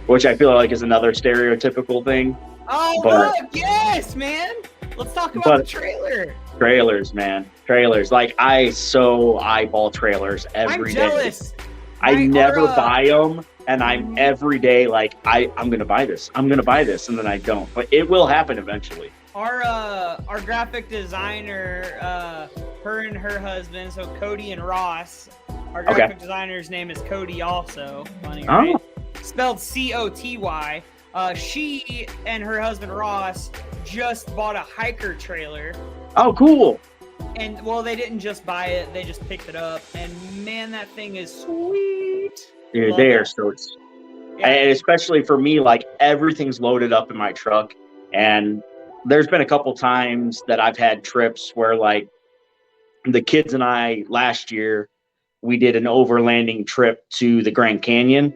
Speaker 2: which I feel like is another stereotypical thing.
Speaker 1: Oh, look, yes, man. Let's talk about the trailer.
Speaker 2: Trailers, man. Trailers. I so eyeball trailers every day.
Speaker 1: I'm jealous.
Speaker 2: I never buy them and I'm every day like, I'm going to buy this. I'm going to buy this. And then I don't. But it will happen eventually.
Speaker 1: Our graphic designer, her and her husband, so Cody and Ross, our graphic designer's name is Cody also. Funny, right? Spelled C-O-T-Y. She and her husband Ross just bought a hiker trailer.
Speaker 2: Oh, cool.
Speaker 1: And well, they didn't just buy it, they just picked it up. And man, that thing is sweet.
Speaker 2: Dude, they are so and especially for me, like everything's loaded up in my truck. And there's been a couple times that I've had trips where like the kids and I last year, we did an overlanding trip to the Grand Canyon.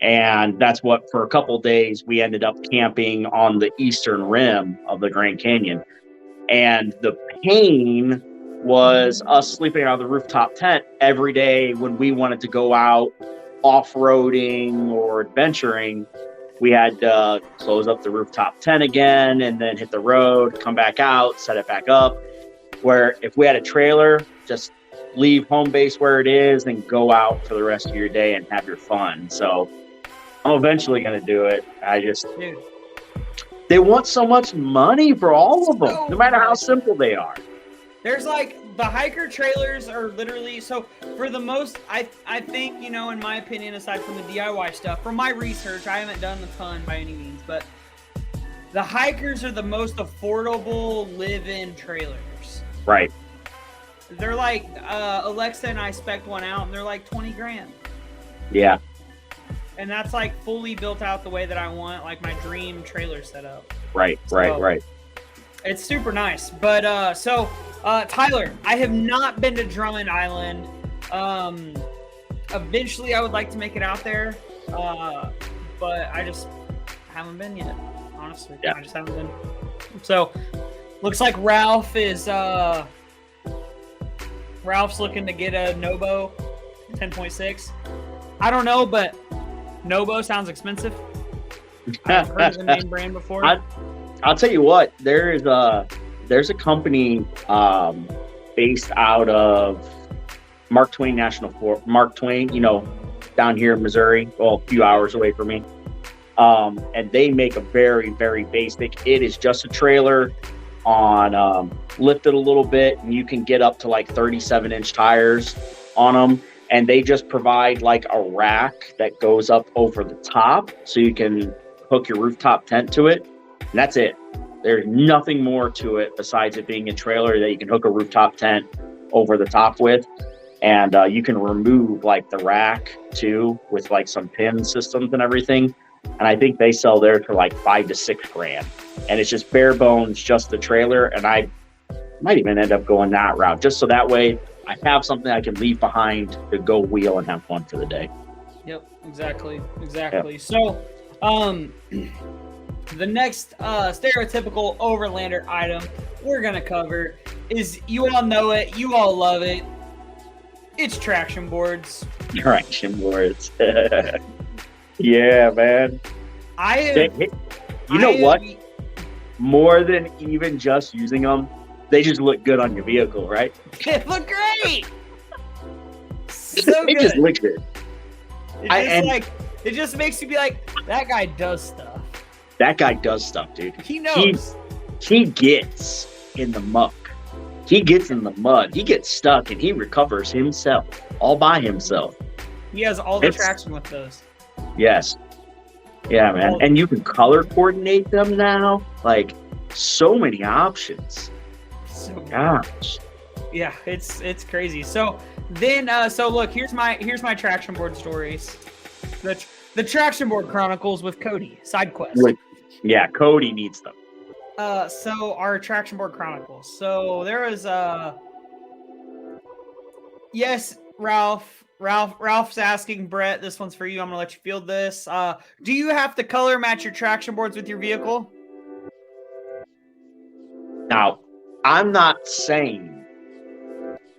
Speaker 2: And that's what, for a couple of days, we ended up camping on the eastern rim of the Grand Canyon. And the pain was us sleeping on the rooftop tent every day when we wanted to go out off-roading or adventuring. We had to close up the rooftop tent again and then hit the road, come back out, set it back up. Where if we had a trailer, just leave home base where it is and go out for the rest of your day and have your fun. So I'm eventually going to do it. Dude. They want so much money for all of them, no matter how simple they are.
Speaker 1: There's like, the hiker trailers are literally, so for the most, I think, you know, in my opinion, aside from the DIY stuff, from my research, I haven't done a ton by any means, but the hikers are the most affordable live-in trailers.
Speaker 2: Right.
Speaker 1: They're like, Alexa and I spec'd one out, and they're like 20 grand.
Speaker 2: Yeah.
Speaker 1: And that's like fully built out the way that I want, like my dream trailer setup.
Speaker 2: Right.
Speaker 1: It's super nice. But Tyler, I have not been to Drummond Island. Eventually I would like to make it out there. But I just haven't been yet, honestly. Yeah. I just haven't been. So looks like Ralph's looking to get a NOBO 10.6. I don't know, but NOBO sounds expensive. I've heard of the name brand before.
Speaker 2: I'll tell you what, there's a company based out of Mark Twain National Forest. Mark Twain, you know, down here in Missouri, well, a few hours away from me. And they make a very, very basic. It is just a trailer on lifted a little bit, and you can get up to like 37-inch tires on them. And they just provide like a rack that goes up over the top so you can hook your rooftop tent to it. And that's it. There's nothing more to it besides it being a trailer that you can hook a rooftop tent over the top with. And you can remove like the rack too with like some pin systems and everything. And I think they sell there for like $5 to $6 grand. And it's just bare bones, just the trailer. And I might even end up going that route just so that way I have something I can leave behind to go wheel and have fun for the day.
Speaker 1: Yep, exactly. Yep. So, the next stereotypical Overlander item we're going to cover is, you all know it, you all love it. It's traction boards.
Speaker 2: Traction boards. Yeah, man. What? More than even just using them, they just look good on your vehicle, right?
Speaker 1: They look great. So
Speaker 2: they
Speaker 1: good.
Speaker 2: just look good.
Speaker 1: It just makes you be like, that guy does stuff.
Speaker 2: That guy does stuff, dude.
Speaker 1: He knows.
Speaker 2: He gets in the muck. He gets in the mud. He gets stuck and he recovers himself, all by himself.
Speaker 1: He has all the traction with those.
Speaker 2: Yes. Yeah, man. And you can color coordinate them now. Like, so many options.
Speaker 1: So
Speaker 2: gosh.
Speaker 1: Yeah, it's crazy. So then look, here's my traction board stories. The traction board chronicles with Cody, side quest.
Speaker 2: Yeah, Cody needs them.
Speaker 1: So our traction board chronicles. So there was yes, Ralph's asking Brett, this one's for you. I'm gonna let you field this. Do you have to color match your traction boards with your vehicle?
Speaker 2: Now, I'm not saying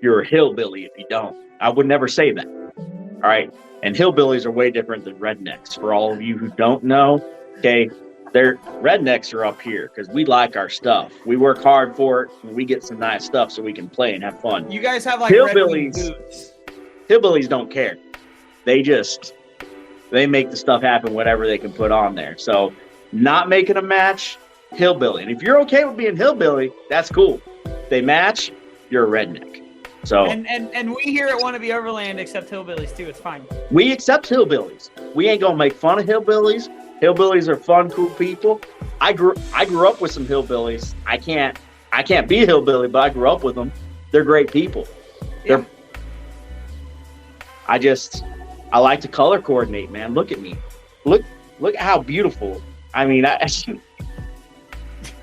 Speaker 2: you're a hillbilly if you don't. I would never say that. All right. And hillbillies are way different than rednecks. For all of you who don't know, okay, rednecks are up here because we like our stuff. We work hard for it, and we get some nice stuff so we can play and have fun.
Speaker 1: You guys have like
Speaker 2: hillbillies. Hillbillies don't care. They just They make the stuff happen, whatever they can put on there. So not making a match, hillbilly. And if you're okay with being hillbilly, that's cool. If they match, you're a redneck. So
Speaker 1: and we here at Wannabe Overland accept hillbillies too. It's fine.
Speaker 2: We accept hillbillies. We ain't gonna make fun of hillbillies. Hillbillies are fun, cool people. I grew up with some hillbillies. I can't be a hillbilly, but I grew up with them. They're great people.
Speaker 1: Yeah.
Speaker 2: I like to color coordinate, man. Look at me. Look at how beautiful. I mean,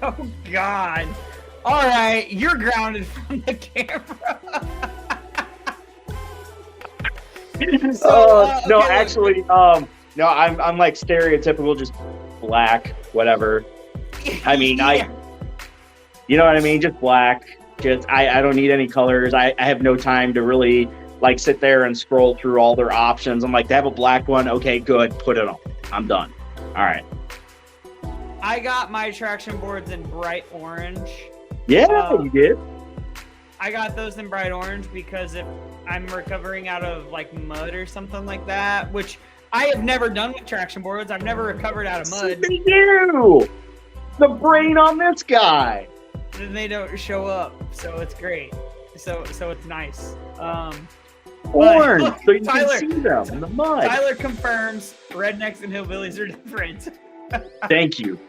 Speaker 1: oh God. All right, you're grounded from the camera.
Speaker 2: No, actually, no, I'm like stereotypical, just black, whatever. I mean,
Speaker 1: yeah.
Speaker 2: You know what I mean? Just black. Just I don't need any colors. I have no time to really like sit there and scroll through all their options. I'm like, they have a black one. Okay, good. Put it on. I'm done. All right.
Speaker 1: I got my traction boards in bright orange.
Speaker 2: Yeah, you did.
Speaker 1: I got those in bright orange because if I'm recovering out of like mud or something like that, which I have never done with traction boards. I've never recovered out of mud.
Speaker 2: They do. The brain on this guy.
Speaker 1: Then they don't show up, so it's great. So it's nice.
Speaker 2: Orange,
Speaker 1: look,
Speaker 2: so you
Speaker 1: Tyler,
Speaker 2: can see them in the mud.
Speaker 1: Tyler confirms rednecks and hillbillies are different.
Speaker 2: Thank you,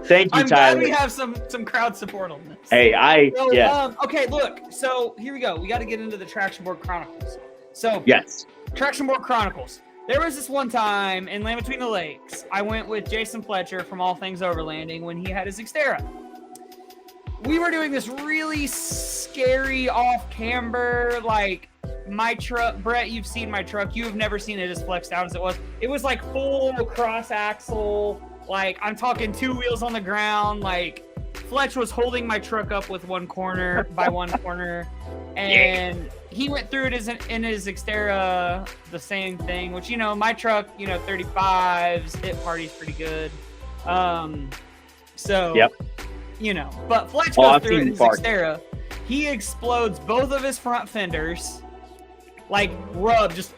Speaker 2: Tyler.
Speaker 1: I'm glad we have some crowd support on this.
Speaker 2: Hey,
Speaker 1: okay, look. So here we go. We got to get into the traction board chronicles. So
Speaker 2: yes,
Speaker 1: traction board chronicles. There was this one time in Land Between the Lakes. I went with Jason Fletcher from All Things Overlanding when he had his Xterra. We were doing this really scary off-camber, like my truck. Brett, you've seen my truck. You have never seen it as flexed out as it was. It was like full cross-axle. Like I'm talking 2 wheels on the ground. Like Fletch was holding my truck up with one corner by one corner. And he went through it in his Xterra, the same thing, which, you know, my truck, you know, 35s, it parties pretty good. So,
Speaker 2: yep.
Speaker 1: You know, but Fletch goes through it in his Xterra. He explodes both of his front fenders, like rub, just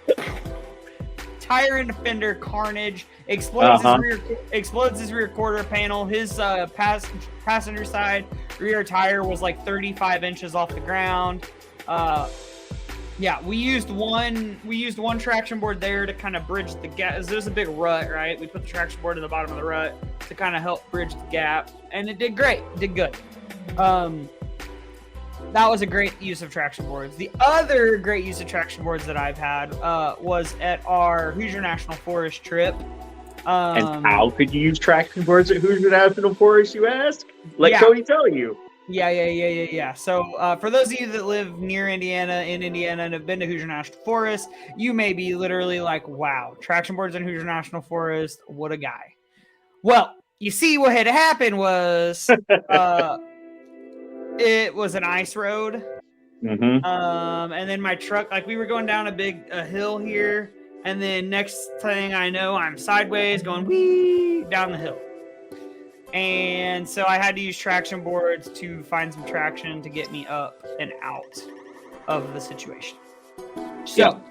Speaker 1: tire into fender, carnage, explodes his rear quarter panel. His passenger side rear tire was like 35 inches off the ground. Yeah, we used one traction board there to kind of bridge the gap. There's a big rut, right? We put the traction board in the bottom of the rut to kind of help bridge the gap, and it did great. It did good. That was a great use of traction boards. The other great use of traction boards that I've had was at our Hoosier National Forest trip.
Speaker 2: And how could you use traction boards at Hoosier National Forest, you ask? Let Cody tell you.
Speaker 1: Yeah. So for those of you that live near Indiana, in Indiana, and have been to Hoosier National Forest, you may be literally like, wow, traction boards in Hoosier National Forest, what a guy. Well, you see what had happened was it was an ice road.
Speaker 2: Mm-hmm.
Speaker 1: And then my truck, like we were going down a hill here, and then next thing I know, I'm sideways going wee down the hill. And so I had to use traction boards to find some traction to get me up and out of the situation. So,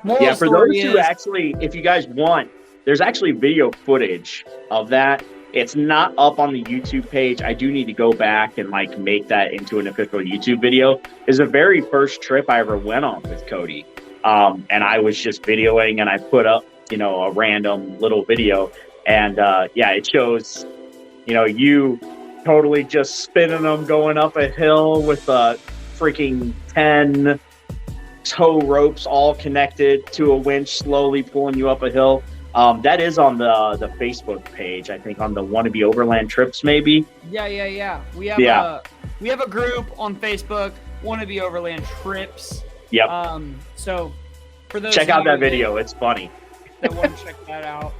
Speaker 2: for those who actually, if you guys want, there's actually video footage of that. It's not up on the YouTube page. I do need to go back and like make that into an official YouTube video. It's the very first trip I ever went on with Cody. And I was just videoing, and I put up, you know, a random little video, and it shows, you know, you totally just spinning them going up a hill with freaking 10 tow ropes all connected to a winch slowly pulling you up a hill. That is on the Facebook page, I think, on the Wannabe Overland Trips, maybe.
Speaker 1: Yeah. We have a group on Facebook, Wannabe Overland Trips.
Speaker 2: Yep.
Speaker 1: So for those
Speaker 2: check out that video, it's funny.
Speaker 1: That want to check that out.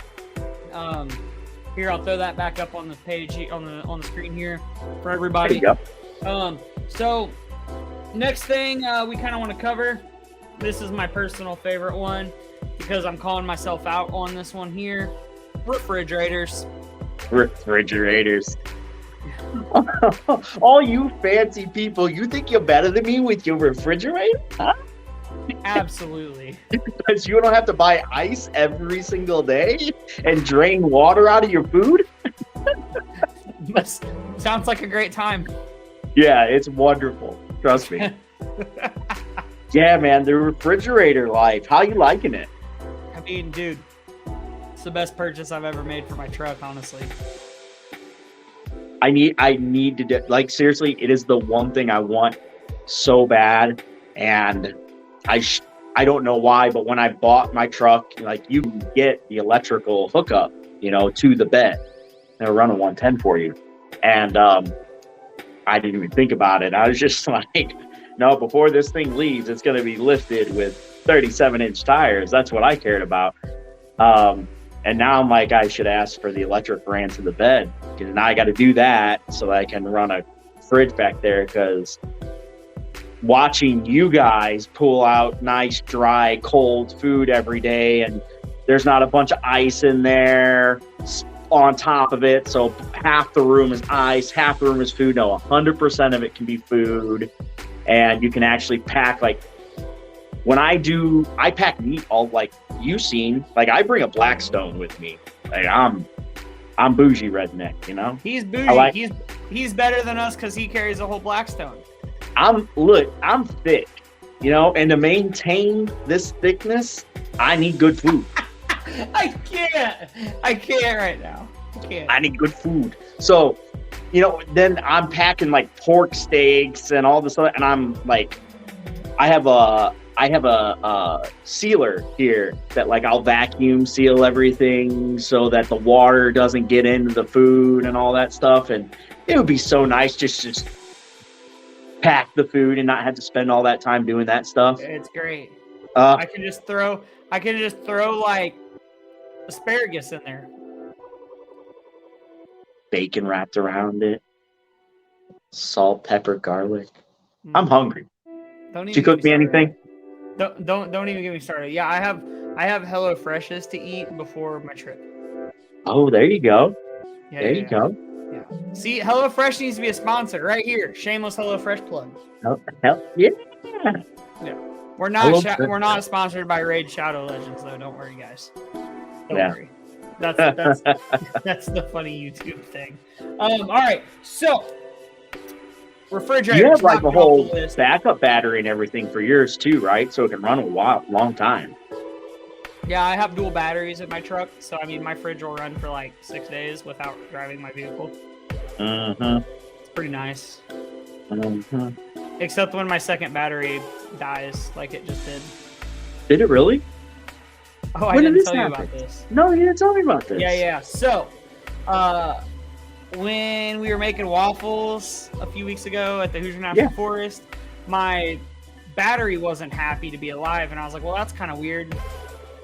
Speaker 1: Here, I'll throw that back up on the page on the screen here for everybody.
Speaker 2: There you
Speaker 1: go. So next thing we kind of want to cover. This is my personal favorite one because I'm calling myself out on this one here. Refrigerators.
Speaker 2: All you fancy people, you think you're better than me with your refrigerator? Huh?
Speaker 1: Absolutely.
Speaker 2: Because you don't have to buy ice every single day and drain water out of your food.
Speaker 1: Sounds like a great time.
Speaker 2: Yeah, it's wonderful. Trust me. Yeah, man, the refrigerator life. How you liking it?
Speaker 1: I mean, dude, it's the best purchase I've ever made for my truck, honestly.
Speaker 2: I need to do, like, seriously, it is the one thing I want so bad. And I don't know why, but when I bought my truck, like, you can get the electrical hookup, to the bed. They'll run a 110 for you. And I didn't even think about it. I was just like, no, before this thing leaves, it's going to be lifted with 37-inch tires. That's what I cared about. And now I'm like, I should ask for the electric ran to the bed. Because now I got to do that so I can run a fridge back there. Because watching you guys pull out nice, dry, cold food every day, and there's not a bunch of ice in there on top of it. So half the room is ice, half the room is food. No, 100% of it can be food. And you can actually pack, like, when I pack meat all, like you seen, like, I bring a Blackstone with me. Like, I'm bougie redneck,
Speaker 1: He's bougie. He's better than us because he carries a whole Blackstone.
Speaker 2: I'm thick, and to maintain this thickness, I need good food.
Speaker 1: I can't right now.
Speaker 2: I need good food. So, then I'm packing like pork steaks and all this other, and I'm like, I have a sealer here that, like, I'll vacuum seal everything so that the water doesn't get into the food and all that stuff. And it would be so nice just pack the food and not have to spend all that time doing that stuff.
Speaker 1: It's great. I can just throw like asparagus in there.
Speaker 2: Bacon wrapped around it. Salt, pepper, garlic. I'm hungry. Did you cook me anything?
Speaker 1: Don't even get me started. Yeah, I have Hello Freshes to eat before my trip.
Speaker 2: Oh, there you go.
Speaker 1: Yeah,
Speaker 2: there you go.
Speaker 1: Yeah. See, Hello Fresh needs to be a sponsor right here. Shameless Hello Fresh plug.
Speaker 2: Oh, hell yeah.
Speaker 1: Yeah. We're not sponsored by Raid Shadow Legends though. Don't worry, guys. Don't worry. That's that's the funny YouTube thing. All right. So refrigerator.
Speaker 2: You have like a whole backup battery and everything for yours too, right? So it can run a long time.
Speaker 1: Yeah, I have dual batteries in my truck, so I mean my fridge will run for like 6 days without driving my vehicle. It's pretty nice. Except when my second battery dies, like it just did.
Speaker 2: Did it really?
Speaker 1: Oh, I didn't tell you about this.
Speaker 2: No, you didn't tell me about this.
Speaker 1: Yeah. So, when we were making waffles a few weeks ago at the Hoosier National Forest, my battery wasn't happy to be alive, and I was like, well, that's kind of weird.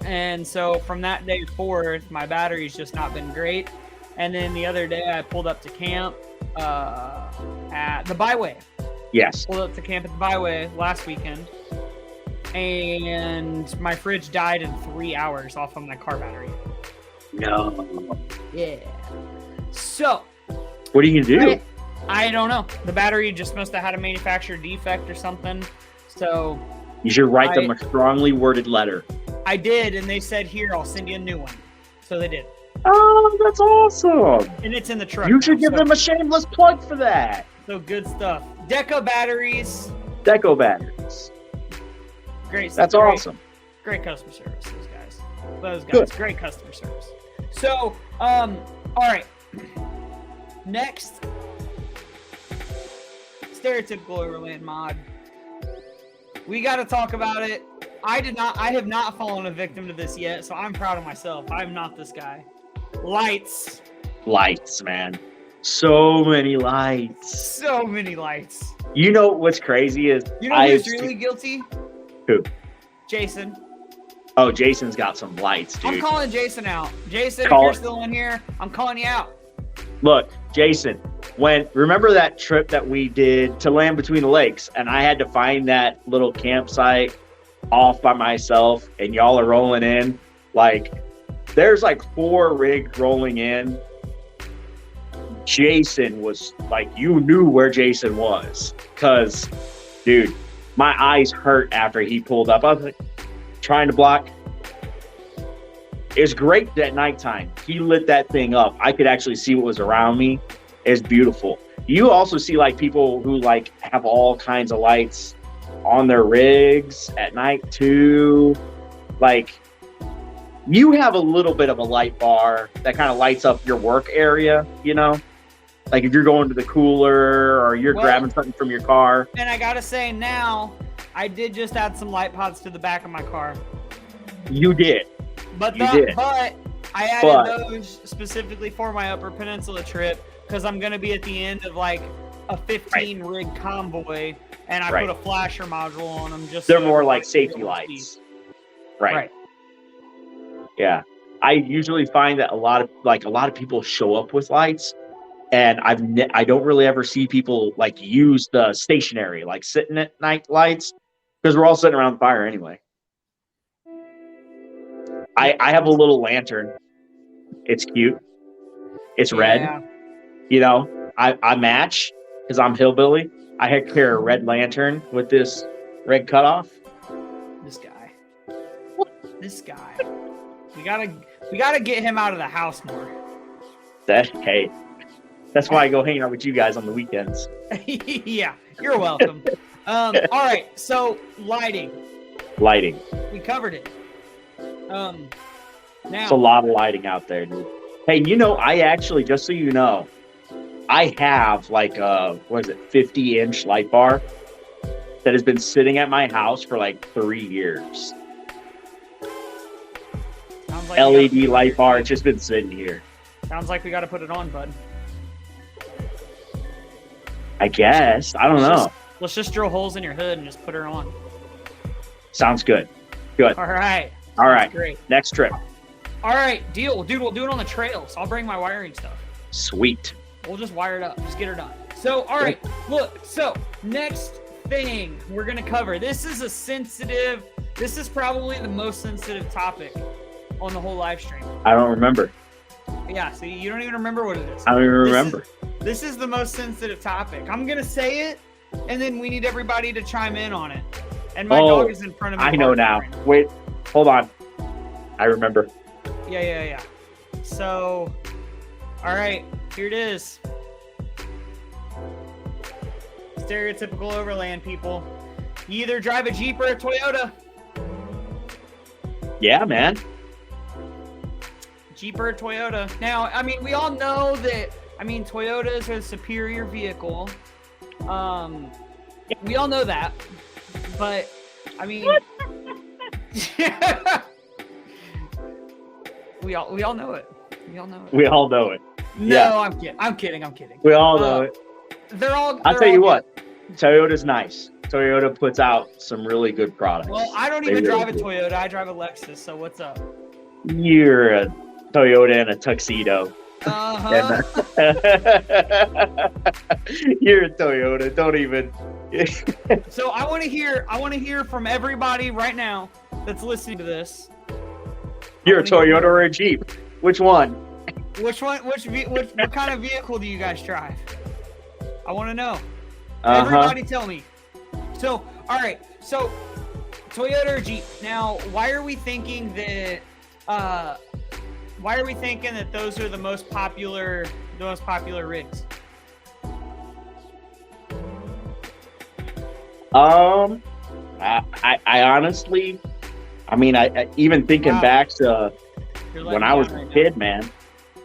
Speaker 1: And so from that day forth, my battery's just not been great. And then the other day I pulled up to camp at the Byway.
Speaker 2: Yes.
Speaker 1: Pulled up to camp at the Byway last weekend. And my fridge died in 3 hours off of my car battery.
Speaker 2: No.
Speaker 1: Yeah. So.
Speaker 2: What are you going to do?
Speaker 1: I don't know. The battery just must have had a manufacturer defect or something. So.
Speaker 2: You should write them a strongly worded letter.
Speaker 1: I did, and they said, here, I'll send you a new one. So they did.
Speaker 2: Oh, that's awesome.
Speaker 1: And it's in the truck.
Speaker 2: You should give them a shameless plug for that.
Speaker 1: So good stuff. Deco batteries.
Speaker 2: Deco batteries.
Speaker 1: Great stuff.
Speaker 2: That's awesome.
Speaker 1: Great customer service, those guys. Good. Great customer service. So, all right. Next, stereotypical overland mod. We got to talk about it. I have not fallen a victim to this yet, so I'm proud of myself. I'm not this guy. Lights. Lights,
Speaker 2: man. So many lights.
Speaker 1: So many lights.
Speaker 2: You know what's crazy is...
Speaker 1: You know who's really guilty?
Speaker 2: Who?
Speaker 1: Jason.
Speaker 2: Oh, Jason's got some lights, dude.
Speaker 1: I'm calling Jason out. Jason, if you're still in here, I'm calling you out.
Speaker 2: Look, Jason, remember that trip that we did to Land Between the Lakes, and I had to find that little campsite off by myself, and y'all are rolling in? Like, there's like 4 rigs rolling in. Jason was like, you knew where Jason was, because, dude, my eyes hurt after he pulled up. I was like, trying to block. It was great at nighttime. He lit that thing up. I could actually see what was around me. It's beautiful. You also see like people who like have all kinds of lights on their rigs at night too. Like, you have a little bit of a light bar that kind of lights up your work area, you know? Like if you're going to the cooler or you're grabbing something from your car.
Speaker 1: And I gotta say now, I did just add some light pods to the back of my car.
Speaker 2: You did.
Speaker 1: But I added those specifically for my Upper Peninsula trip because I'm gonna be at the end of like a 15 rig convoy, and I put a flasher module on them. They're
Speaker 2: more like safety lights. Right. Yeah. I usually find that a lot of people show up with lights, and I don't really ever see people like use the stationary, like sitting at night lights, because we're all sitting around the fire anyway. I have a little lantern. It's cute. It's red. You know, I match because I'm hillbilly. I carry a red lantern with this red cutoff.
Speaker 1: This guy. We gotta get him out of the house more.
Speaker 2: That's why I go hang out with you guys on the weekends.
Speaker 1: Yeah, you're welcome. All right, so lighting. We covered it. Now
Speaker 2: it's a lot of lighting out there, dude. Hey, you know, I actually, just so you know, I have like a 50-inch light bar that has been sitting at my house for like 3 years. Like LED light bar, it's just been sitting here.
Speaker 1: Sounds like we got to put it on, bud.
Speaker 2: I guess. I don't know.
Speaker 1: Let's just drill holes in your hood and just put her on.
Speaker 2: Sounds good. Good.
Speaker 1: All right.
Speaker 2: Great. Next trip.
Speaker 1: All right, deal. Dude, we'll do it on the trails. I'll bring my wiring stuff.
Speaker 2: Sweet.
Speaker 1: We'll just wire it up. Just get her done. So, all right, look. So, next thing we're going to cover. This is probably the most sensitive topic on the whole live stream.
Speaker 2: I don't remember.
Speaker 1: Yeah, see, you don't even remember what it is.
Speaker 2: I don't even remember.
Speaker 1: This is the most sensitive topic. I'm going to say it, and then we need everybody to chime in on it. And my dog is in front of me.
Speaker 2: I know now. Wait, hold on. I remember.
Speaker 1: Yeah. So, all right, here it is. Stereotypical overland people. You either drive a Jeep or a Toyota.
Speaker 2: Yeah, man.
Speaker 1: Jeep or a Toyota. Now, I mean, we all know that, Toyota is a superior vehicle. We all know that. But, we all know it.
Speaker 2: We all know it.
Speaker 1: No,
Speaker 2: yeah.
Speaker 1: I'm kidding.
Speaker 2: We all know it.
Speaker 1: I'll
Speaker 2: tell you what. Toyota's nice. Toyota puts out some really good products.
Speaker 1: Well, I don't even drive a Toyota. I drive a Lexus. So what's up?
Speaker 2: You're a Toyota in a tuxedo.
Speaker 1: Uh-huh.
Speaker 2: You're a Toyota. Don't even.
Speaker 1: So I want to hear from everybody right now that's listening to this.
Speaker 2: You're a Toyota or a Jeep? Which one?
Speaker 1: What kind of vehicle do you guys drive? I want to know. Everybody tell me. So, all right. So, Toyota or Jeep. Now, why are we thinking that those are the most popular rigs?
Speaker 2: I honestly, I even thinking back to when I was a kid, man.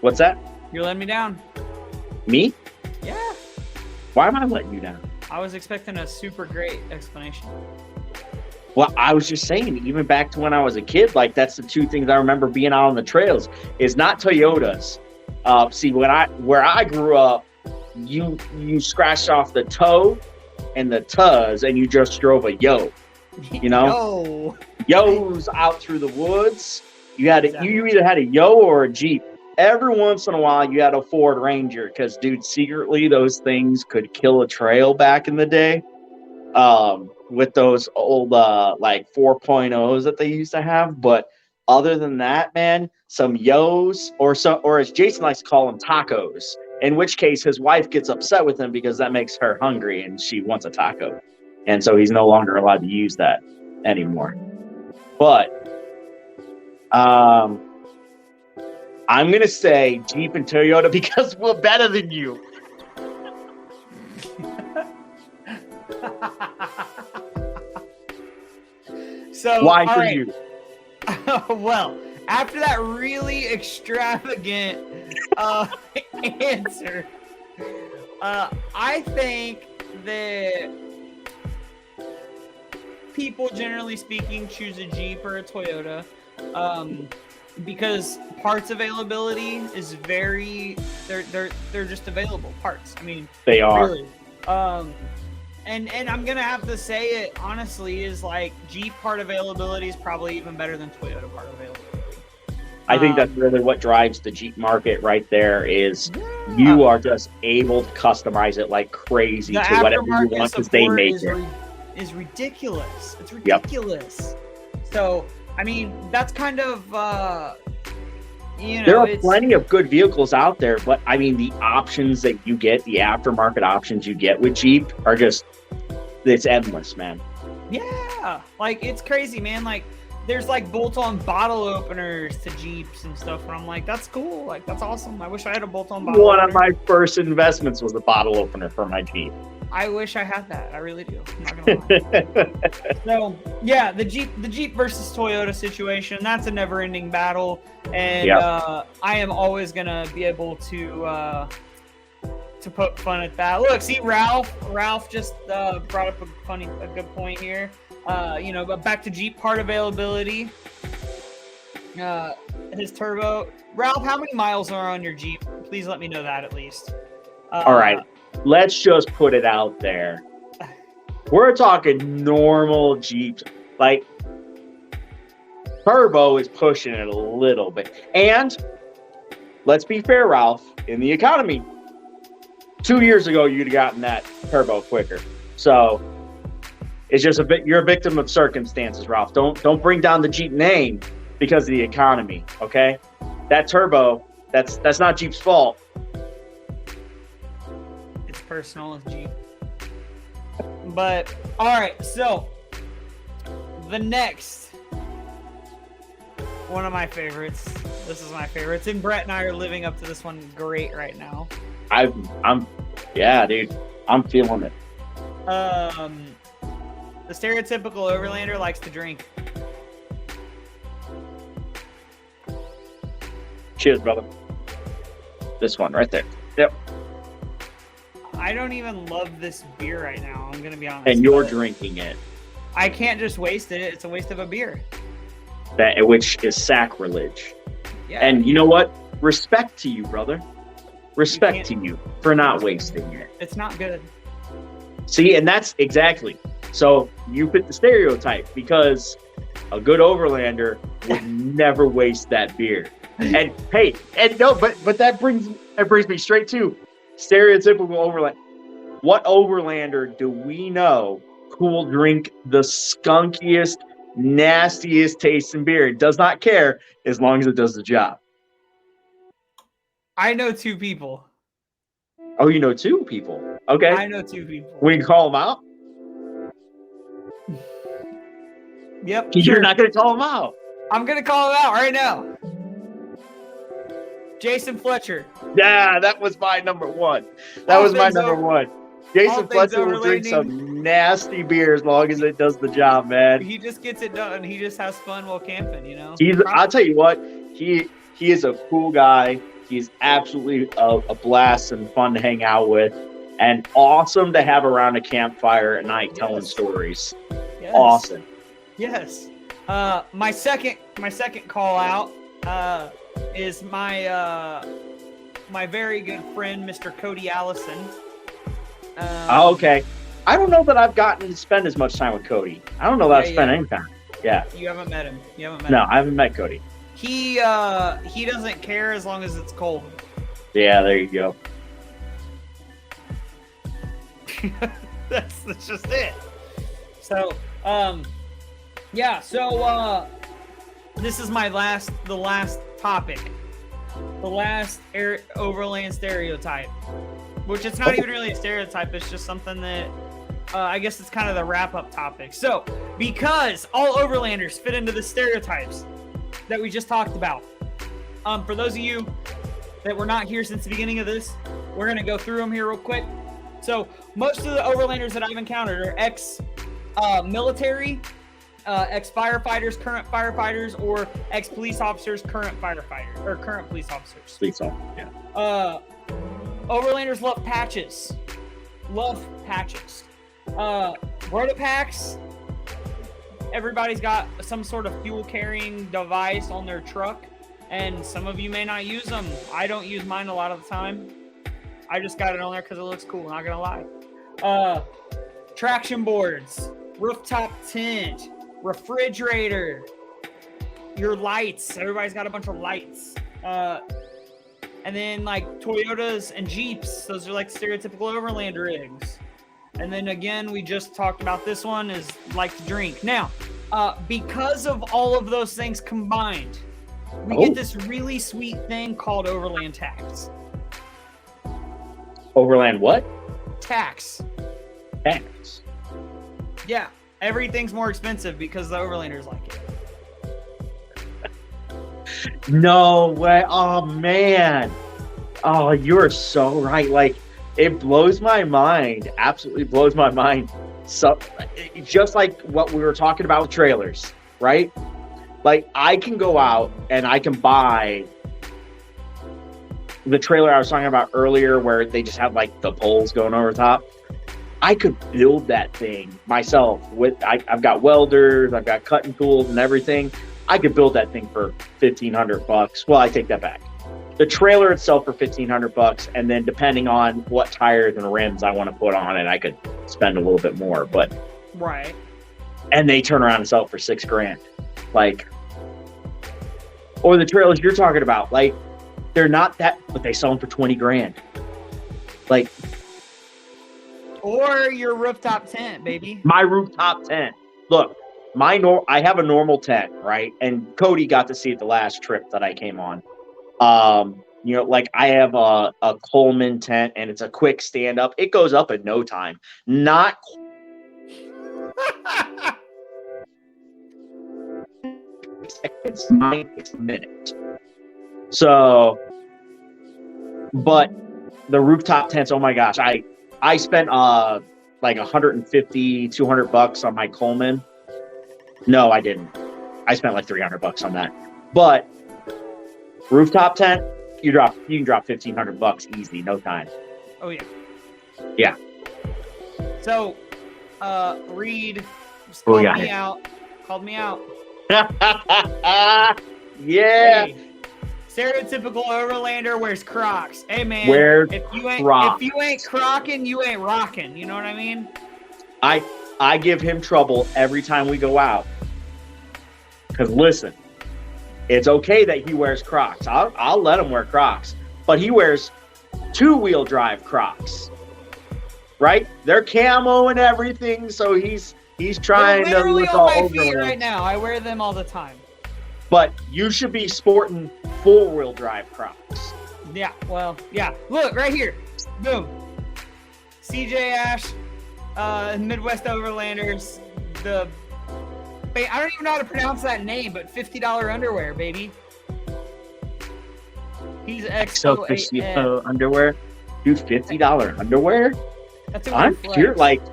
Speaker 2: What's that?
Speaker 1: You're letting me down.
Speaker 2: Me?
Speaker 1: Yeah.
Speaker 2: Why am I letting you down?
Speaker 1: I was expecting a super great explanation.
Speaker 2: Well, I was just saying, even back to when I was a kid, like that's the two things I remember being out on the trails is not Toyotas. See, where I grew up, you scratched off the toe and the tuz, and you just drove a yo. You know, yo's out through the woods. You either had a yo or a Jeep. Every once in a while, you had a Ford Ranger because, dude, secretly those things could kill a trail back in the day. With those old like 4.0s that they used to have. But other than that, man, some yos or as Jason likes to call them, tacos. In which case, his wife gets upset with him because that makes her hungry and she wants a taco. And so he's no longer allowed to use that anymore. But I'm going to say Jeep and Toyota because we're better than you.
Speaker 1: So
Speaker 2: why for you?
Speaker 1: Well, after that really extravagant answer, I think that people, generally speaking, choose a Jeep or a Toyota because parts availability is very they're just available parts. I mean,
Speaker 2: they are.
Speaker 1: Really. And I'm gonna have to say it honestly is like Jeep part availability is probably even better than Toyota part availability.
Speaker 2: I think that's really what drives the Jeep market right there is you are just able to customize it like crazy to whatever you want because they make it.
Speaker 1: Is ridiculous. It's ridiculous. Yep. So, I mean, that's kind of,
Speaker 2: there are plenty of good vehicles out there, but I mean, the options that you get, the aftermarket options you get with Jeep are just, it's endless, man.
Speaker 1: Yeah. Like, it's crazy, man. Like, there's like bolt-on bottle openers to Jeeps and stuff, and I'm like, that's cool. Like, that's awesome. I wish I had a bolt-on bottle opener.
Speaker 2: One of my first investments was a bottle opener for my Jeep.
Speaker 1: I wish I had that. I really do. I'm not gonna lie. So yeah, the Jeep versus Toyota situation, that's a never-ending battle. And I am always gonna be able to poke fun at that. Look, see Ralph just brought up a good point here. But back to Jeep part availability. His turbo. Ralph, how many miles are on your Jeep? Please let me know that at least.
Speaker 2: All right. Let's just put it out there. We're talking normal Jeeps. Like, turbo is pushing it a little bit. And let's be fair, Ralph, in the economy, 2 years ago, you'd have gotten that turbo quicker. So it's just you're a victim of circumstances, Ralph. Don't bring down the Jeep name because of the economy, okay? That turbo, that's not Jeep's fault.
Speaker 1: Personal with Jeep. But all right, so the next one of my favorites. This is my favorites, and Brett and I are living up to this one great right now.
Speaker 2: Dude, I'm feeling it.
Speaker 1: The stereotypical Overlander likes to drink.
Speaker 2: Cheers, brother. This one right there. Yep.
Speaker 1: I don't even love this beer right now. I'm gonna be honest.
Speaker 2: And you're drinking it.
Speaker 1: I can't just waste it. It's a waste of a beer.
Speaker 2: Which is sacrilege.
Speaker 1: Yeah.
Speaker 2: And you know what? Respect to you, brother. Respect to you for not wasting it.
Speaker 1: It's not good.
Speaker 2: See, and that's exactly. So you fit the stereotype because a good Overlander would never waste that beer. And hey, but that brings me straight to stereotypical Overland. What Overlander do we know who will drink the skunkiest, nastiest tasting beer? It does not care as long as it does the job.
Speaker 1: I know two people.
Speaker 2: Oh, you know two people? Okay.
Speaker 1: I know two people.
Speaker 2: We can call them out?
Speaker 1: Yep.
Speaker 2: You're not going to call them out.
Speaker 1: I'm going to call them out right now. Jason Fletcher.
Speaker 2: Yeah, that was my number one. That was my number one. Jason Fletcher will drink some nasty beer as long as it does the job, man.
Speaker 1: He just gets it done. He just has fun while camping, you know?
Speaker 2: I'll tell you what, he is a cool guy. He's absolutely a blast and fun to hang out with and awesome to have around a campfire at night telling stories.
Speaker 1: Yes.
Speaker 2: Awesome.
Speaker 1: Yes. My second call out is my very good friend, Mr. Cody Allison.
Speaker 2: Okay. I don't know that I've gotten to spend as much time with Cody. I don't know that I've spent any time. Yeah.
Speaker 1: You haven't met him.
Speaker 2: No, I haven't met Cody.
Speaker 1: He doesn't care as long as it's cold.
Speaker 2: Yeah, there you go.
Speaker 1: That's just it. So, yeah. So, this is the last topic, the last overland stereotype, which it's not even really a stereotype. It's just something that I guess it's kind of the wrap-up topic. So, because all Overlanders fit into the stereotypes that we just talked about, for those of you that were not here since the beginning of this, we're going to go through them here real quick. So, most of the Overlanders that I've encountered are ex-military, ex-firefighters, current firefighters, or ex-police officers, current firefighters, or current police officers.
Speaker 2: Police officer, yeah.
Speaker 1: Overlanders love patches. Rota Packs. Everybody's got some sort of fuel carrying device on their truck, and some of you may not use them. I don't use mine a lot of the time. I just got it on there because it looks cool, not gonna lie. Traction boards, rooftop tent, refrigerator, your lights. Everybody's got a bunch of lights. And then like Toyotas and Jeeps, those are like stereotypical Overland rigs. And then again, we just talked about this one is like to drink. Now, because of all of those things combined, we get this really sweet thing called Overland tax.
Speaker 2: Overland what?
Speaker 1: Tax.
Speaker 2: Tax.
Speaker 1: Yeah, everything's more expensive because the Overlanders like it.
Speaker 2: No way. Oh, man. Oh, you're so right. Like, it blows my mind. Absolutely blows my mind. So, just like what we were talking about with trailers, right? Like, I can go out and I can buy the trailer I was talking about earlier where they just have, like, the poles going over top. I could build that thing myself. I've got welders, I've got cutting tools and everything. I could build that thing for $1,500. Well, I take that back. The trailer itself for $1,500, and then depending on what tires and rims I want to put on it, I could spend a little bit more. But
Speaker 1: right,
Speaker 2: and they turn around and sell it for $6,000, like, or the trailers you're talking about, like, they're not that, but they sell them for $20,000, like,
Speaker 1: or your rooftop tent, baby.
Speaker 2: My rooftop tent. Look. I have a normal tent, right? And Cody got to see it the last trip that I came on. Like I have a Coleman tent, and it's a quick stand up. It goes up in no time. Not it's a minute. So, but the rooftop tents, oh my gosh, I spent like $150, $200 on my Coleman. No, I didn't. I spent like $300 on that. But rooftop tent, you can drop $1,500 easy, no time.
Speaker 1: Oh yeah.
Speaker 2: Yeah.
Speaker 1: So, Reed just called me out. Called me out.
Speaker 2: Yeah.
Speaker 1: Hey, stereotypical Overlander wears Crocs. Hey man, if you ain't crocking, you ain't rocking. You know what I mean?
Speaker 2: I give him trouble every time we go out. Because listen, it's okay that he wears Crocs. I'll let him wear Crocs. But he wears two-wheel drive Crocs. Right? They're camo and everything, so he's trying to look all over
Speaker 1: my feet right now. I wear them all the time.
Speaker 2: But you should be sporting four-wheel drive Crocs.
Speaker 1: Yeah, well, yeah. Look, right here. Boom. CJ Ash. Midwest Overlanders, I don't even know how to pronounce that name, but $50 underwear, baby. He's XO
Speaker 2: underwear, dude. $50 underwear.
Speaker 1: That's
Speaker 2: I'm curious. Like,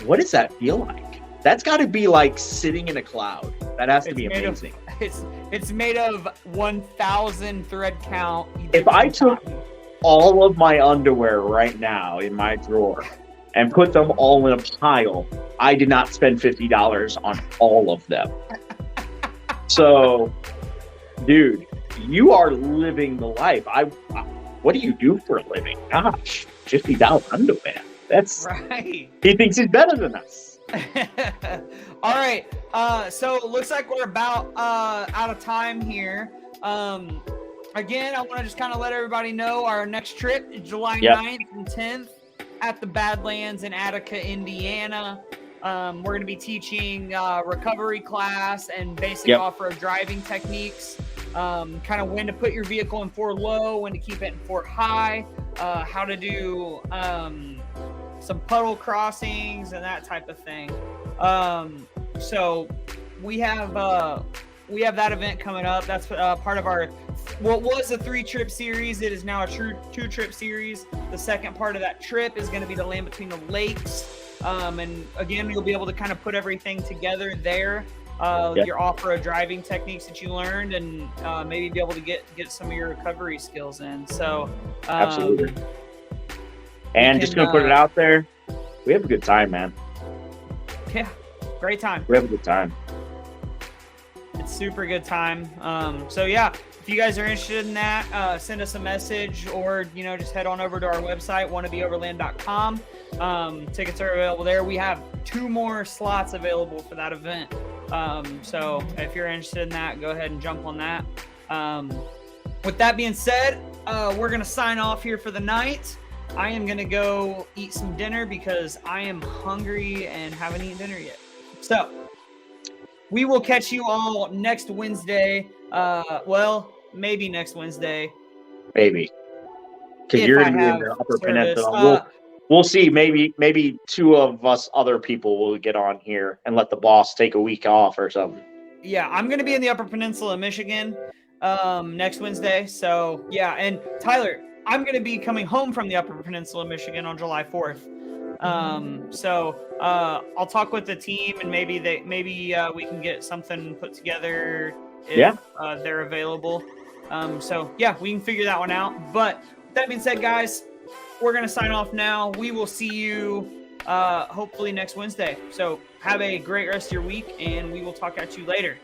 Speaker 2: what does that feel like? That's got to be like sitting in a cloud. That has to be amazing.
Speaker 1: It's made of 1,000 thread count.
Speaker 2: If I took all of my underwear right now in my drawer and put them all in a pile, I did not spend $50 on all of them. So, dude, you are living the life. What do you do for a living? Gosh, $50 underwear. That's right. He thinks he's better than us.
Speaker 1: All right. So it looks like we're about out of time here. Again, I want to just kind of let everybody know our next trip is July 9th and 10th. At the Badlands in Attica, Indiana. We're going to be teaching recovery class and basic off-road driving techniques. Kind of when to put your vehicle in 4 low, when to keep it in 4 high, how to do some puddle crossings and that type of thing. So we have that event coming up. That's part of our what was a 3-trip series. It is now a true 2-trip series. The second part of that trip is going to be the Land Between the Lakes. And again, you'll be able to kind of put everything together there. Your off-road driving techniques that you learned, and maybe be able to get some of your recovery skills in. So
Speaker 2: absolutely. And just gonna put it out there, we have a good time, man.
Speaker 1: Yeah, great time.
Speaker 2: We have a good time.
Speaker 1: It's super good time. So yeah, if you guys are interested in that, send us a message, or just head on over to our website, wannabeoverland.com. Tickets are available there. We have 2 more slots available for that event. So if you're interested in that, go ahead and jump on that. With that being said, we're gonna sign off here for the night. I am gonna go eat some dinner because I am hungry and haven't eaten dinner yet. So we will catch you all next Wednesday. Well, maybe next Wednesday.
Speaker 2: Maybe. Because you're going to be in the Upper Peninsula. We'll see. Maybe 2 of us other people will get on here and let the boss take a week off or something.
Speaker 1: Yeah, I'm going to be in the Upper Peninsula of Michigan next Wednesday. So, yeah. And Tyler, I'm going to be coming home from the Upper Peninsula of Michigan on July 4th. So I'll talk with the team, and maybe we can get something put together if they're available. So yeah, we can figure that one out. But that being said, guys, we're gonna sign off now. We will see you hopefully next Wednesday. So have a great rest of your week, and we will talk at you later.